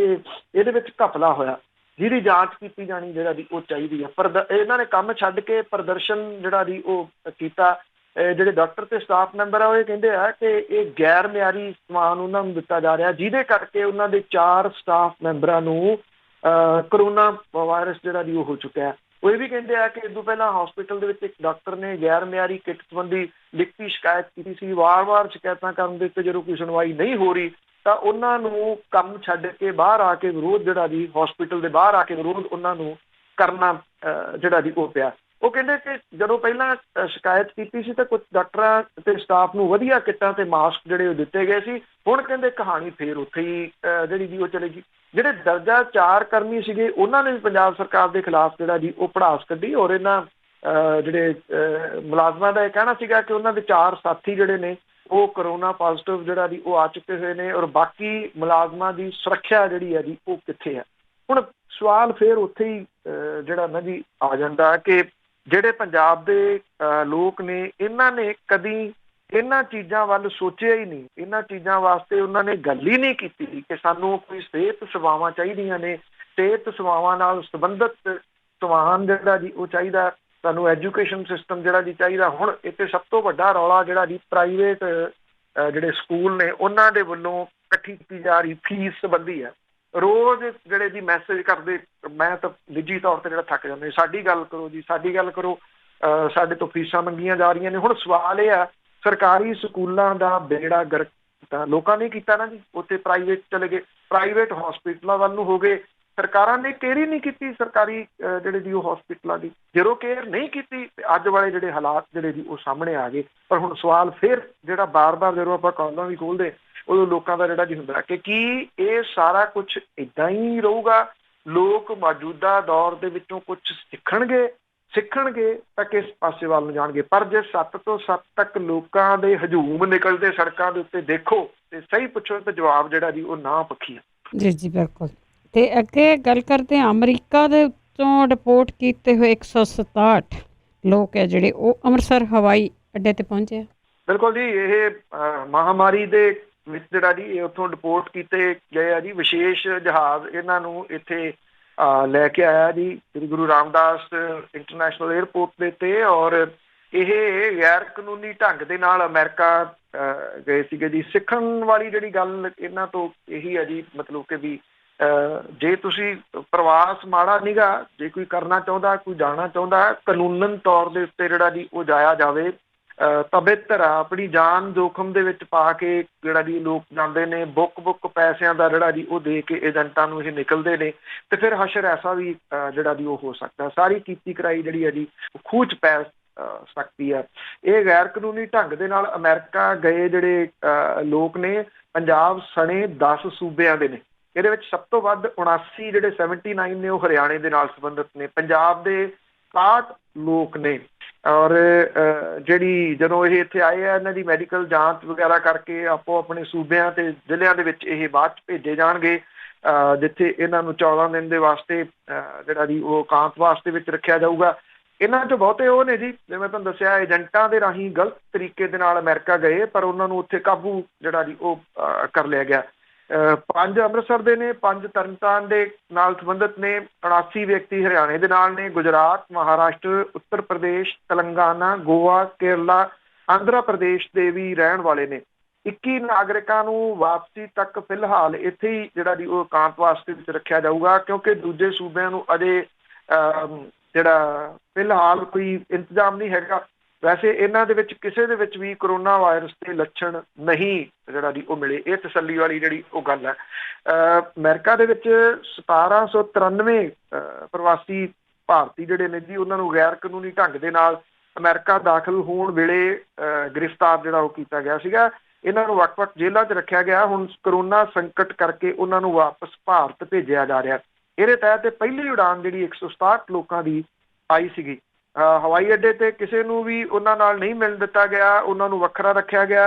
ਇਹਦੇ ਵਿੱਚ ਘਪਲਾ ਹੋਇਆ, ਜਿਹਦੀ ਜਾਂਚ ਕੀਤੀ ਜਾਣੀ ਜਿਹੜਾ ਜੀ ਉਹ ਚਾਹੀਦੀ ਹੈ। ਪਰ ਇਹਨਾਂ ਨੇ ਕੰਮ ਛੱਡ ਕੇ ਪ੍ਰਦਰਸ਼ਨ ਜਿਹੜਾ ਜੀ ਉਹ ਕੀਤਾ। ਜਿਹੜੇ ਡਾਕਟਰ ਤੇ ਸਟਾਫ ਮੈਂਬਰ ਆ ਉਹ ਇਹ ਕਹਿੰਦੇ ਆ ਕਿ ਇਹ ਗੈਰ ਮਿਆਰੀ ਸਮਾਨ ਉਹਨਾਂ ਨੂੰ ਦਿੱਤਾ ਜਾ ਰਿਹਾ, ਜਿਹਦੇ ਕਰਕੇ ਉਹਨਾਂ ਦੇ 4 ਸਟਾਫ ਮੈਂਬਰਾਂ ਨੂੰ ਕਰੋਨਾ ਵਾਇਰਸ ਜਿਹੜਾ ਜੀ ਉਹ ਹੋ ਚੁੱਕਿਆ। ਉਹ ਇਹ ਵੀ ਕਹਿੰਦੇ ਆ ਕਿ ਇਸ ਤੋਂ ਪਹਿਲਾਂ ਹਸਪੀਟਲ ਦੇ ਵਿੱਚ ਇੱਕ ਡਾਕਟਰ ਨੇ ਗੈਰ ਮਿਆਰੀ ਕਿੱਟ ਸੰਬੰਧੀ ਲਿਖਤੀ ਸ਼ਿਕਾਇਤ ਕੀਤੀ ਸੀ। ਵਾਰ-ਵਾਰ ਸ਼ਿਕਾਇਤਾਂ ਕਰਨ ਦੇ ਉੱਤੇ ਜਦੋਂ ਕੋਈ ਸੁਣਵਾਈ ਨਹੀਂ ਹੋ ਰਹੀ ਤਾਂ ਉਹਨਾਂ ਨੂੰ ਕੰਮ ਛੱਡ ਕੇ ਬਾਹਰ ਆ ਕੇ ਵਿਰੋਧ ਜਿਹੜਾ ਜੀ ਹਸਪੀਟਲ ਦੇ ਬਾਹਰ ਆ ਕੇ ਵਿਰੋਧ ਉਹਨਾਂ ਨੂੰ ਕਰਨਾ ਜਿਹੜਾ ਜੀ ਉਹ ਪਿਆ। ਉਹ ਕਹਿੰਦੇ ਕਿ ਜਦੋਂ ਪਹਿਲਾਂ ਸ਼ਿਕਾਇਤ ਕੀਤੀ ਸੀ ਤਾਂ ਕੁਝ ਡਾਕਟਰਾਂ ਤੇ ਸਟਾਫ ਨੂੰ ਵਧੀਆ ਕਿੱਟਾਂ ਤੇ ਮਾਸਕ ਜਿਹੜੇ ਉਹ ਦਿੱਤੇ ਗਏ ਸੀ। ਹੁਣ ਕਹਿੰਦੇ ਕਹਾਣੀ ਫੇਰ ਉੱਥੇ ਹੀ ਜਿਹੜੀ ਜੀ ਉਹ ਚਲੇਗੀ। ਜਿਹੜੇ ਦਰਜਾ 4 ਕਰਮੀ ਸੀਗੇ ਉਹਨਾਂ ਨੇ ਵੀ ਪੰਜਾਬ ਸਰਕਾਰ ਦੇ ਖਿਲਾਫ ਜਿਹੜਾ ਜੀ ਉਹ ਭੜਾਸ ਕੱਢੀ। ਔਰ ਇਹਨਾਂ ਜਿਹੜੇ ਮੁਲਾਜ਼ਮਾਂ ਦਾ ਇਹ ਕਹਿਣਾ ਸੀਗਾ ਕਿ ਉਹਨਾਂ ਦੇ 4 ਸਾਥੀ ਜਿਹੜੇ ਨੇ ਉਹ ਕਰੋਨਾ ਪੋਜ਼ੀਟਿਵ ਜਿਹੜਾ ਜੀ ਉਹ ਆ ਚੁੱਕੇ ਹੋਏ ਨੇ, ਔਰ ਬਾਕੀ ਮੁਲਾਜ਼ਮਾਂ ਦੀ ਸੁਰੱਖਿਆ ਜਿਹੜੀ ਹੈ ਜੀ ਉਹ ਕਿੱਥੇ ਹੈ। ਹੁਣ ਸਵਾਲ ਫੇਰ ਉੱਥੇ ਹੀ ਜਿਹੜਾ ਨਾ ਜੀ ਆ ਜਾਂਦਾ ਕਿ ਜਿਹੜੇ ਪੰਜਾਬ ਦੇ ਲੋਕ ਨੇ ਇਹਨਾਂ ਨੇ ਕਦੀ ਇਹਨਾਂ ਚੀਜ਼ਾਂ ਵੱਲ ਸੋਚਿਆ ਹੀ ਨਹੀਂ। ਇਹਨਾਂ ਚੀਜ਼ਾਂ ਵਾਸਤੇ ਉਹਨਾਂ ਨੇ ਗੱਲ ਹੀ ਨਹੀਂ ਕੀਤੀ ਕਿ ਸਾਨੂੰ ਕੋਈ ਸਿਹਤ ਸੇਵਾਵਾਂ ਚਾਹੀਦੀਆਂ ਨੇ, ਸਿਹਤ ਸੇਵਾਵਾਂ ਨਾਲ ਸੰਬੰਧਿਤ ਸਮਾਨ ਜਿਹੜਾ ਜੀ ਉਹ ਚਾਹੀਦਾ, ਸਾਨੂੰ ਐਜੂਕੇਸ਼ਨ ਸਿਸਟਮ ਜਿਹੜਾ ਜੀ ਚਾਹੀਦਾ। ਹੁਣ ਇੱਥੇ ਸਭ ਤੋਂ ਵੱਡਾ ਰੌਲਾ ਜਿਹੜਾ ਜੀ ਪ੍ਰਾਈਵੇਟ ਜਿਹੜੇ ਸਕੂਲ ਨੇ ਉਹਨਾਂ ਦੇ ਵੱਲੋਂ ਇਕੱਠੀ ਕੀਤੀ ਜਾ ਰਹੀ ਫੀਸ ਸੰਬੰਧੀ ਹੈ। ਰੋਜ਼ ਜਿਹੜੇ ਜੀ ਮੈਸੇਜ ਕਰਦੇ, ਮੈਂ ਤਾਂ ਨਿੱਜੀ ਤੌਰ ਤੇ ਜਿਹੜਾ ਥੱਕ ਜਾਂਦੇ, ਸਾਡੀ ਗੱਲ ਕਰੋ ਜੀ, ਸਾਡੀ ਗੱਲ ਕਰੋ, ਸਾਡੇ ਤੋਂ ਫੀਸਾਂ ਮੰਗੀਆਂ ਜਾ ਰਹੀਆਂ ਨੇ। ਹੁਣ ਸਵਾਲ ਇਹ ਆ, ਸਰਕਾਰੀ ਸਕੂਲਾਂ ਦਾ ਬੇੜਾ ਗਰਕ ਤਾਂ ਲੋਕਾਂ ਨੇ ਕੀਤਾ ਨਾ ਜੀ, ਉੱਥੇ ਪ੍ਰਾਈਵੇਟ ਚਲੇ ਗਏ, ਪ੍ਰਾਈਵੇਟ ਹਸਪੀਟਲਾਂ ਵੱਲ ਨੂੰ ਹੋ ਗਏ। ਸਰਕਾਰਾਂ ਨੇ ਕੇਅਰ ਹੀ ਨਹੀਂ ਕੀਤੀ ਸਰਕਾਰੀ ਜਿਹੜੇ ਜੀ ਉਹ ਹਸਪੀਟਲਾਂ ਦੀ। ਜਦੋਂ ਕੇਅਰ ਨਹੀਂ ਕੀਤੀ ਅੱਜ ਵਾਲੇ ਜਿਹੜੇ ਹਾਲਾਤ ਜਿਹੜੇ ਜੀ ਉਹ ਸਾਹਮਣੇ ਆ ਗਏ। ਪਰ ਹੁਣ ਸਵਾਲ ਫਿਰ ਜਿਹੜਾ ਬਾਰ-ਬਾਰ ਜਦੋਂ ਆਪਾਂ ਕਾਲਾਂ ਵੀ ਖੋਲ੍ਹਦੇ ਉਦੋਂ ਲੋਕਾਂ ਦਾ ਜਿਹੜਾ ਜੀ ਹੁੰਦਾ ਕਿ ਕੀ ਇਹ ਸਾਰਾ ਕੁਛ ਇੱਦਾਂ ਹੀ ਰਹੂਗਾ? ਲੋਕ ਮੌਜੂਦਾ ਦੌਰ ਦੇ ਵਿੱਚੋਂ ਕੁਛ ਸਿੱਖਣਗੇ ਤਾਂ ਕਿਸ ਪਾਸੇ ਵੱਲ ਨੂੰ ਜਾਣਗੇ? ਪਰ ਜੇ 7 ਤੋਂ 7 ਤੱਕ ਲੋਕਾਂ ਦੇ ਹਜੂਮ ਨਿਕਲਦੇ ਸੜਕਾਂ ਦੇ ਉੱਤੇ ਦੇਖੋ ਤੇ ਸਹੀ ਪੁੱਛੋ ਤਾਂ ਜਵਾਬ ਜਿਹੜਾ ਜੀ ਉਹ ਨਾ ਪੱਖੀ ਹੈ। ਜੀ ਜੀ ਬਿਲਕੁਲ। ਤੇ ਅੱਗੇ ਗੱਲ ਕਰਦੇ ਹਾਂ, ਅਮਰੀਕਾ ਦੇ ਉੱਤੋਂ ਰਿਪੋਰਟ ਕੀਤੇ ਹੋਏ 167 ਲੋਕ ਹੈ ਜਿਹੜੇ ਉਹ ਅੰਮ੍ਰਿਤਸਰ ਹਵਾਈ ਅੱਡੇ ਤੇ ਪਹੁੰਚੇ ਆ। ਬਿਲਕੁਲ ਜੀ, ਇਹ ਮਹਾਮਾਰੀ ਦੇ ਵਿੱਚ ਜਿਹੜਾ ਜੀ ਇਹ ਉੱਥੋਂ ਰਿਪੋਰਟ ਕੀਤੇ ਗਏ ਆ ਜੀ। ਵਿਸ਼ੇਸ਼ ਜਹਾਜ਼ ਇਹਨਾਂ ਨੂੰ ਇੱਥੇ ਲੈ ਕੇ ਆਇਆ ਜੀ ਸ੍ਰੀ ਗੁਰੂ ਰਾਮਦਾਸ ਇੰਟਰਨੈਸ਼ਨਲ ਏਅਰਪੋਰਟ ਦੇ ਉੱਤੇ। ਔਰ ਇਹ ਗੈਰ ਕਾਨੂੰਨੀ ਢੰਗ ਦੇ ਨਾਲ ਅਮਰੀਕਾ ਗਏ ਸੀਗੇ ਜੀ। ਸਿੱਖਣ ਵਾਲੀ ਜਿਹੜੀ ਗੱਲ ਇਹਨਾਂ ਤੋਂ ਇਹੀ ਹੈ ਜੀ, ਮਤਲਬ ਕਿ ਵੀ ਜੇ ਤੁਸੀਂ ਪ੍ਰਵਾਸ ਮਾੜਾ ਨੀਗਾ, ਜੇ ਕੋਈ ਕਰਨਾ ਚਾਹੁੰਦਾ, ਕੋਈ ਜਾਣਾ ਚਾਹੁੰਦਾ ਕਾਨੂੰਨਨ ਤੌਰ ਦੇ ਉੱਤੇ ਜਿਹੜਾ ਜੀ ਉਹ ਜਾਇਆ ਜਾਵੇ ਤਾਂ ਬਿਹਤਰ ਆ। ਆਪਣੀ ਜਾਨ ਜੋਖਮ ਦੇ ਵਿੱਚ ਪਾ ਕੇ ਜਿਹੜਾ ਜੀ ਲੋਕ ਜਾਂਦੇ ਨੇ, ਬੁੱਕ ਪੈਸਿਆਂ ਦਾ ਜਿਹੜਾ ਜੀ ਉਹ ਦੇ ਕੇ ਏਜੰਟਾਂ ਨੂੰ ਇਹ ਨਿਕਲਦੇ ਨੇ ਤੇ ਫਿਰ ਹਸ਼ਰ ਐਸਾ ਵੀ ਜਿਹੜਾ ਜੀ ਉਹ ਹੋ ਸਕਦਾ। ਸਾਰੀ ਕੀਤੀ ਕਰਾਈ ਜਿਹੜੀ ਹੈ ਜੀ ਖੂਹ 'ਚ ਪੈ ਸਕਦੀ ਹੈ। ਇਹ ਗੈਰ ਕਾਨੂੰਨੀ ਢੰਗ ਦੇ ਨਾਲ ਅਮਰੀਕਾ ਗਏ ਜਿਹੜੇ ਲੋਕ ਨੇ, ਪੰਜਾਬ ਸਣੇ 10 ਸੂਬਿਆਂ ਦੇ ਨੇ। ਇਹਦੇ ਵਿੱਚ ਸਭ ਤੋਂ ਵੱਧ 79 ਜਿਹੜੇ 79 ਨੇ ਉਹ ਹਰਿਆਣੇ ਦੇ ਨਾਲ ਸੰਬੰਧਿਤ ਨੇ। ਪੰਜਾਬ ਦੇ 61 ਲੋਕ ਨੇ। ਔਰ ਜਿਹੜੀ ਜਦੋਂ ਇਹ ਇੱਥੇ ਆਏ ਆ, ਇਹਨਾਂ ਦੀ ਮੈਡੀਕਲ ਜਾਂਚ ਵਗੈਰਾ ਕਰਕੇ ਆਪੋ ਆਪਣੇ ਸੂਬਿਆਂ ਤੇ ਜ਼ਿਲ੍ਹਿਆਂ ਦੇ ਵਿੱਚ ਇਹ ਬਾਅਦ 'ਚ ਭੇਜੇ ਜਾਣਗੇ, ਜਿੱਥੇ ਇਹਨਾਂ ਨੂੰ 14 ਦਿਨ ਦੇ ਵਾਸਤੇ ਜਿਹੜਾ ਜੀ ਉਹ ਇਕਾਂਤਵਾਸ ਦੇ ਵਿੱਚ ਰੱਖਿਆ ਜਾਊਗਾ। ਇਹਨਾਂ 'ਚੋਂ ਬਹੁਤੇ ਉਹ ਨੇ ਜੀ, ਜਿਵੇਂ ਮੈਂ ਤੁਹਾਨੂੰ ਦੱਸਿਆ, ਏਜੰਟਾਂ ਦੇ ਰਾਹੀਂ ਗਲਤ ਤਰੀਕੇ ਦੇ ਨਾਲ ਅਮਰੀਕਾ ਗਏ ਪਰ ਉਹਨਾਂ ਨੂੰ ਉੱਥੇ ਕਾਬੂ ਜਿਹੜਾ ਜੀ ਉਹ ਕਰ ਲਿਆ ਗਿਆ। 5 ਅੰਮ੍ਰਿਤਸਰ ਦੇ ਨੇ, 5 ਤਰਨਤਾਰਨ ਦੇ ਨਾਲ ਸੰਬੰਧਿਤ ਨੇ, 79 ਵਿਅਕਤੀ ਹਰਿਆਣੇ ਦੇ ਨਾਲ ਨੇ। ਗੁਜਰਾਤ, ਮਹਾਰਾਸ਼ਟਰ, ਉੱਤਰ ਪ੍ਰਦੇਸ਼, ਤੇਲੰਗਾਨਾ, ਗੋਆ, ਕੇਰਲਾ, ਆਂਧਰਾ ਪ੍ਰਦੇਸ਼ ਦੇ ਵੀ ਰਹਿਣ ਵਾਲੇ ਨੇ। 21 ਨਾਗਰਿਕਾਂ ਨੂੰ ਵਾਪਸੀ ਤੱਕ ਫਿਲਹਾਲ ਇੱਥੇ ਹੀ ਜਿਹੜਾ ਜੀ ਉਹ ਇਕਾਂਤਵਾਸ ਦੇ ਵਿੱਚ ਰੱਖਿਆ ਜਾਊਗਾ, ਕਿਉਂਕਿ ਦੂਜੇ ਸੂਬਿਆਂ ਨੂੰ ਅਜੇ ਜਿਹੜਾ ਫਿਲਹਾਲ ਕੋਈ ਇੰਤਜ਼ਾਮ ਨਹੀਂ ਹੈਗਾ। ਵੈਸੇ ਇਹਨਾਂ ਦੇ ਵਿੱਚ ਕਿਸੇ ਦੇ ਵਿੱਚ ਵੀ ਕਰੋਨਾ ਵਾਇਰਸ ਦੇ ਲੱਛਣ ਨਹੀਂ ਜਿਹੜਾ ਜੀ ਉਹ ਮਿਲੇ। ਇਹ ਤਸੱਲੀ ਵਾਲੀ ਜਿਹੜੀ ਉਹ ਗੱਲ ਹੈ। ਅਮਰੀਕਾ ਦੇ ਵਿੱਚ 1793 ਪ੍ਰਵਾਸੀ ਭਾਰਤੀ ਜਿਹੜੇ ਨੇ ਜੀ ਉਹਨਾਂ ਨੂੰ ਗੈਰ ਕਾਨੂੰਨੀ ਢੰਗ ਦੇ ਨਾਲ ਅਮਰੀਕਾ ਦਾਖਲ ਹੋਣ ਵੇਲੇ ਗ੍ਰਿਫਤਾਰ ਜਿਹੜਾ ਉਹ ਕੀਤਾ ਗਿਆ ਸੀਗਾ। ਇਹਨਾਂ ਨੂੰ ਵੱਖ-ਵੱਖ ਜੇਲ੍ਹਾਂ 'ਚ ਰੱਖਿਆ ਗਿਆ। ਹੁਣ ਕਰੋਨਾ ਸੰਕਟ ਕਰਕੇ ਉਹਨਾਂ ਨੂੰ ਵਾਪਸ ਭਾਰਤ ਭੇਜਿਆ ਜਾ ਰਿਹਾ। ਇਹਦੇ ਤਹਿਤ ਪਹਿਲੀ ਉਡਾਨ ਜਿਹੜੀ 167 ਲੋਕਾਂ ਦੀ ਆਈ ਸੀਗੀ। ਹਵਾਈ ਅੱਡੇ ਤੇ ਕਿਸੇ ਨੂੰ ਵੀ ਉਹਨਾਂ ਨਾਲ ਨਹੀਂ ਮਿਲਣ ਦਿੱਤਾ ਗਿਆ, ਉਹਨਾਂ ਨੂੰ ਵੱਖਰਾ ਰੱਖਿਆ ਗਿਆ।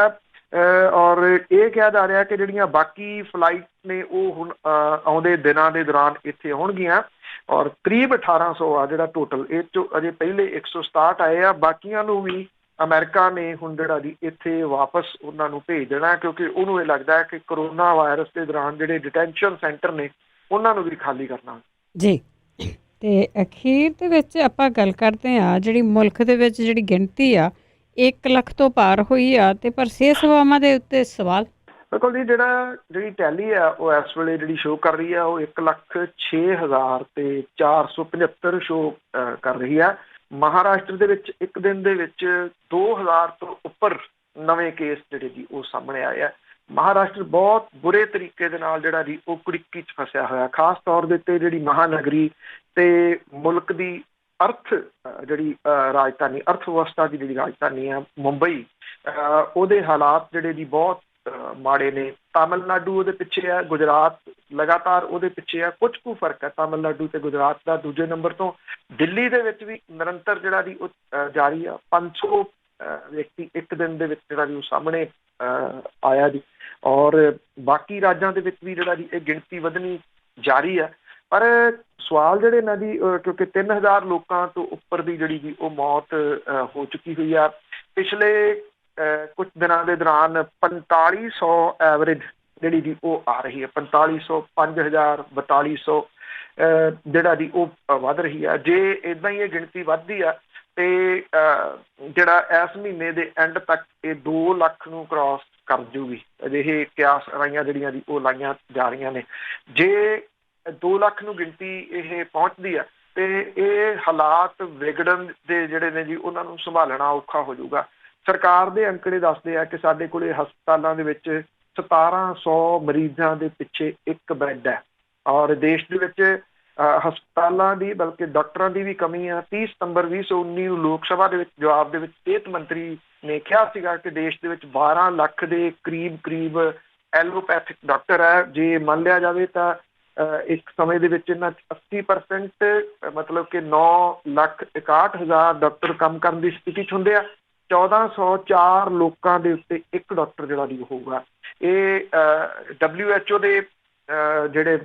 ਔਰ ਇਹ ਕਿਹਾ ਜਾ ਰਿਹਾ ਕਿ ਜਿਹੜੀਆਂ ਬਾਕੀ ਫਲਾਈਟ ਨੇ ਉਹ ਹੁਣ ਆਉਂਦੇ ਦਿਨਾਂ ਦੇ ਦੌਰਾਨ ਇੱਥੇ ਆਉਣਗੀਆਂ। ਔਰ ਕਰੀਬ 1800 ਆ ਜਿਹੜਾ ਟੋਟਲ, ਇਹ 'ਚੋਂ ਅਜੇ ਪਹਿਲੇ 167 ਆਏ ਆ। ਬਾਕੀਆਂ ਨੂੰ ਵੀ ਅਮਰੀਕਾ ਨੇ ਹੁਣ ਜਿਹੜਾ ਜੀ ਇੱਥੇ ਵਾਪਸ ਉਹਨਾਂ ਨੂੰ ਭੇਜ ਦੇਣਾ, ਕਿਉਂਕਿ ਉਹਨੂੰ ਇਹ ਲੱਗਦਾ ਹੈ ਕਿ ਕਰੋਨਾ ਵਾਇਰਸ ਦੇ ਦੌਰਾਨ ਜਿਹੜੇ ਡਿਟੈਂਸ਼ਨ ਸੈਂਟਰ ਨੇ ਉਹਨਾਂ ਨੂੰ ਵੀ ਖਾਲੀ ਕਰਨਾ ਜੀ। ਤੇ ਅਖੀਰ ਦੇ ਵਿੱਚ ਆਪਾਂ ਗੱਲ ਕਰਦੇ ਹਾਂ, ਜਿਹੜੀ ਮੁਲਕ ਦੇ ਵਿੱਚ ਜਿਹੜੀ ਗਿਣਤੀ ਆ 1 ਲੱਖ ਤੋਂ ਪਾਰ ਹੋਈ ਆ, ਤੇ ਪਰ ਸਿਹਤ ਸੇਵਾਵਾਂ ਦੇ ਉੱਤੇ ਸਵਾਲ। ਬਿਲਕੁਲ ਜੀ, ਜਿਹੜੀ ਟੈਲੀ ਆ ਉਹ ਇਸ ਵੇਲੇ ਜਿਹੜੀ ਸ਼ੋਅ ਕਰ ਰਹੀ ਆ ਉਹ 1,06,000 ਤੇ 475 ਸ਼ੋਅ ਕਰ ਰਹੀ ਆ। ਮਹਾਰਾਸ਼ਟਰ ਦੇ ਵਿੱਚ ਇੱਕ ਦਿਨ ਦੇ ਵਿੱਚ 2000 ਤੋਂ ਉੱਪਰ ਨਵੇਂ ਕੇਸ ਜਿਹੜੇ ਜੀ ਉਹ ਸਾਹਮਣੇ ਆਏ ਆ। ਮਹਾਰਾਸ਼ਟਰ ਬਹੁਤ ਬੁਰੇ ਤਰੀਕੇ ਦੇ ਨਾਲ ਜਿਹੜਾ ਜੀ ਉਹ ਕੁੜਿੱਕੀ 'ਚ ਫਸਿਆ ਹੋਇਆ, ਖਾਸ ਤੌਰ ਦੇ ਉੱਤੇ ਜਿਹੜੀ ਮਹਾਨਗਰੀ ਤੇ ਮੁਲਕ ਦੀ ਜਿਹੜੀ ਰਾਜਧਾਨੀ, ਅਰਥ ਵਿਵਸਥਾ ਦੀ ਜਿਹੜੀ ਰਾਜਧਾਨੀ ਆ ਮੁੰਬਈ, ਉਹਦੇ ਹਾਲਾਤ ਜਿਹੜੇ ਜੀ ਬਹੁਤ ਮਾੜੇ ਨੇ। ਤਾਮਿਲਨਾਡੂ ਉਹਦੇ ਪਿੱਛੇ ਆ, ਗੁਜਰਾਤ ਲਗਾਤਾਰ ਉਹਦੇ ਪਿੱਛੇ ਆ। ਕੁਝ ਕੁ ਫਰਕ ਹੈ ਤਾਮਿਲਨਾਡੂ ਤੇ ਗੁਜਰਾਤ ਦਾ ਦੂਜੇ ਨੰਬਰ ਤੋਂ। ਦਿੱਲੀ ਦੇ ਵਿੱਚ ਵੀ ਨਿਰੰਤਰ ਜਿਹੜਾ ਜੀ ਉਹ ਜਾਰੀ ਆ। 500 ਵਿਅਕਤੀ ਇੱਕ ਦਿਨ ਦੇ ਵਿੱਚ ਜਿਹੜਾ ਜੀ ਉਹ ਸਾਹਮਣੇ ਆਇਆ ਜੀ। ਔਰ ਬਾਕੀ ਰਾਜਾਂ ਦੇ ਵਿੱਚ ਵੀ ਜਿਹੜਾ ਜੀ ਇਹ ਗਿਣਤੀ ਵਧਣੀ ਜਾਰੀ ਆ। ਪਰ ਸਵਾਲ ਜਿਹੜੇ ਇਹਨਾਂ ਦੀ, ਕਿਉਂਕਿ 3000 ਲੋਕਾਂ ਤੋਂ ਉੱਪਰ ਦੀ ਜਿਹੜੀ ਜੀ ਉਹ ਮੌਤ ਹੋ ਚੁੱਕੀ ਹੋਈ ਆ। ਪਿਛਲੇ ਕੁਝ ਦਿਨਾਂ ਦੇ ਦੌਰਾਨ 4500 ਐਵਰੇਜ ਜਿਹੜੀ ਦੀ ਉਹ ਆ ਰਹੀ ਹੈ। 4500, 5000, 4200 ਜਿਹੜਾ ਦੀ ਉਹ ਵੱਧ ਰਹੀ ਹੈ। ਜੇ ਇਦਾਂ ਹੀ ਇਹ ਗਿਣਤੀ ਵੱਧਦੀ ਆ ਤੇ ਜਿਹੜਾ ਇਸ ਮਹੀਨੇ ਦੇ ਐਂਡ ਤੱਕ ਇਹ 2 ਲੱਖ ਨੂੰ ਕ੍ਰਾਸ ਕਰ ਜੂਗੀ। ਅਜਿਹੇ ਕਿਆਸ ਰਾਈਆਂ ਜਿਹੜੀਆਂ ਦੀ ਉਹ ਲਾਈਆਂ ਜਾ ਰਹੀਆਂ ਨੇ। ਜੇ 2 ਲੱਖ ਨੂੰ ਗਿਣਤੀ ਇਹ ਪਹੁੰਚਦੀ ਆ ਤੇ ਇਹ ਹਾਲਾਤ ਵਿਗੜਨ ਦੇ ਜਿਹੜੇ ਨੇ ਜੀ ਉਹਨਾਂ ਨੂੰ ਸੰਭਾਲਣਾ ਔਖਾ ਹੋ ਜਾਊਗਾ। ਸਰਕਾਰ ਦੇ ਅੰਕੜੇ ਦੱਸਦੇ ਆ ਕਿ ਸਾਡੇ ਕੋਲੇ ਹਸਪਤਾਲਾਂ ਦੇ ਵਿੱਚ 1700 ਮਰੀਜ਼ਾਂ ਦੇ ਪਿੱਛੇ ਇੱਕ ਬੈੱਡ ਹੈ ਔਰ ਦੇਸ਼ ਦੇ ਵਿੱਚ ਹਸਪਤਾਲਾਂ ਦੀ ਬਲਕਿ ਡਾਕਟਰਾਂ ਦੀ ਵੀ ਕਮੀ ਆ। 30 ਸਤੰਬਰ 2019 ਨੂੰ ਲੋਕ ਸਭਾ ਦੇ ਵਿੱਚ ਜਵਾਬ ਦੇ ਵਿੱਚ ਸਿਹਤ ਮੰਤਰੀ ਨੇ ਕਿਹਾ ਸੀਗਾ ਕਿ ਦੇਸ਼ ਦੇ ਵਿੱਚ 12 ਲੱਖ ਦੇ ਕਰੀਬ ਐਲੋਪੈਥਿਕ ਡਾਕਟਰ ਹੈ। ਜੇ ਮੰਨ ਲਿਆ ਜਾਵੇ ਤਾਂ ਇੱਕ ਸਮੇਂ ਦੇ ਵਿੱਚ ਇਹਨਾਂ 80% ਮਤਲਬ ਕਿ 9,61,000 ਡਾਕਟਰ ਕੰਮ ਕਰਨ ਦੀ ਸਥਿਤੀ 'ਚ ਹੁੰਦੇ ਆ। 1404 ਲੋਕਾਂ ਦੇ ਉੱਤੇ ਇੱਕ ਡਾਕਟਰ ਜਿਹੜਾ ਦੀ ਹੋਊਗਾ। ਇਹ WHO ਦੇ ਜਿਹੜੇ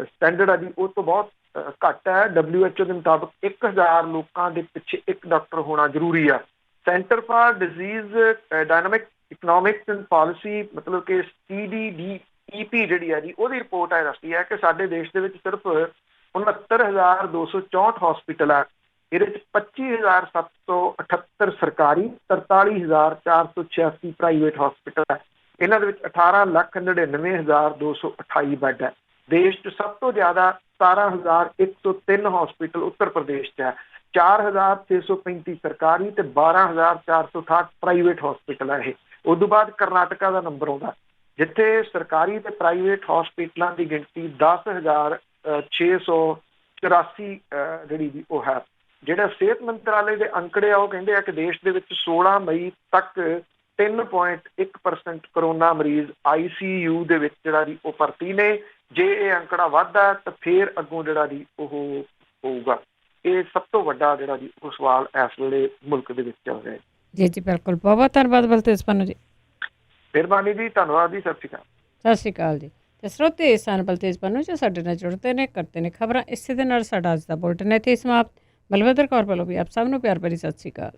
ਸਟੈਂਡਰਡ ਆ ਜੀ ਉਹ ਤੋਂ ਬਹੁਤ ਘੱਟ ਹੈ। WHO ਦੇ ਮੁਤਾਬਕ 1000 ਲੋਕਾਂ ਦੇ ਪਿੱਛੇ ਇੱਕ ਡਾਕਟਰ ਹੋਣਾ ਜ਼ਰੂਰੀ ਆ। Center for Disease Dynamics Economics and Policy ਮਤਲਬ ਕਿ CDDEP ਜਿਹੜੀ ਹੈ ਜੀ ਉਹਦੀ ਰਿਪੋਰਟ ਹੈ ਦੱਸਦੀ ਹੈ ਕਿ ਸਾਡੇ ਦੇਸ਼ ਦੇ ਵਿੱਚ ਸਿਰਫ 69,264 ਹਸਪੀਟਲ ਹੈ। ਇਹਦੇ ਵਿੱਚ 25,778 ਸਰਕਾਰੀ, 43,486 ਪ੍ਰਾਈਵੇਟ ਹਸਪੀਟਲ ਹੈ। ਇਹਨਾਂ ਦੇ ਵਿੱਚ 18,99,228 ਬੈੱਡ ਹੈ। ਦੇਸ਼ 'ਚ ਸਭ ਤੋਂ ਜ਼ਿਆਦਾ 17,103 ਹਸਪੀਟਲ ਉੱਤਰ ਪ੍ਰਦੇਸ਼ 'ਚ ਹੈ। 4,635 ਸਰਕਾਰੀ ਤੇ 12,468 ਪ੍ਰਾਈਵੇਟ ਹਸਪੀਟਲ ਹੈ। ਇਹ ਉਸ ਤੋਂ ਬਾਅਦ ਕਰਨਾਟਕਾ ਦਾ ਨੰਬਰ ਆਉਂਦਾ ਜਿੱਥੇ ਸਰਕਾਰੀ ਤੇ ਪ੍ਰਾਈਵੇਟ ਹਸਪੀਟਲਾਂ ਦੀ ਗਿਣਤੀ 10,684 ਜਿਹੜੀ ਵੀ ਉਹ ਹੈ। ਜਿਹੜਾ ਸਿਹਤ ਮੰਤਰਾਲੇ ਦੇ ਅੰਕੜੇ ਆ ਉਹ ਕਹਿੰਦੇ ਆ ਕਿ ਦੇਸ਼ ਦੇ ਵਿੱਚ 16 ਮਈ ਤੱਕ 3.1% ਕਰੋਨਾ ਮਰੀਜ਼ ICU ਦੇ ਵਿੱਚ ਜਿਹੜਾ ਦੀ ਉਹ ਭਰਤੀ ਨੇ। ਜੇ ਇਹ ਅੰਕੜਾ ਵੱਧਦਾ ਤਾਂ ਫਿਰ ਅੱਗੋਂ ਜਿਹੜਾ ਦੀ ਉਹ ਹੋਊਗਾ। ਇਹ ਸਭ ਤੋਂ ਵੱਡਾ ਜਿਹੜਾ ਜੀ ਉਹ ਸਵਾਲ ਇਸ ਵੇਲੇ ਮੁਲਕ ਦੇ ਵਿੱਚ ਚੱਲ ਰਿਹਾ। ਜੀ ਜੀ ਬਿਲਕੁਲ, ਬਹੁਤ ਬਹੁਤ ਧੰਨਵਾਦ ਬਲਤੇਜ ਪੰਨੂ ਜੀ। ਮਿਹਰਬਾਨੀ ਜੀ, ਧੰਨਵਾਦ ਜੀ, ਸਤਿ ਸ਼੍ਰੀ ਅਕਾਲ। ਸਤਿ ਸ਼੍ਰੀ ਅਕਾਲ ਜੀ। ਤੇ ਸਰੋਤੇ ਸਨ ਬਲਤੇਜ ਪੰਨੂ ਜੀ ਸਾਡੇ ਨਾਲ ਜੁੜਦੇ ਨੇ, ਕਰਦੇ ਨੇ ਖਬਰਾਂ। ਇਸੇ ਦੇ ਨਾਲ ਸਾਡਾ ਅੱਜ ਦਾ ਬੁਲਟਨ ਇੱਥੇ ਸਮਾਪਤ। ਬਲਵਿੰਦਰ ਕੌਰ ਵੱਲੋਂ ਵੀ ਆਪ ਸਭ ਨੂੰ ਪਿਆਰ ਭਰੀ ਸਤਿ ਸ਼੍ਰੀ ਅਕਾਲ।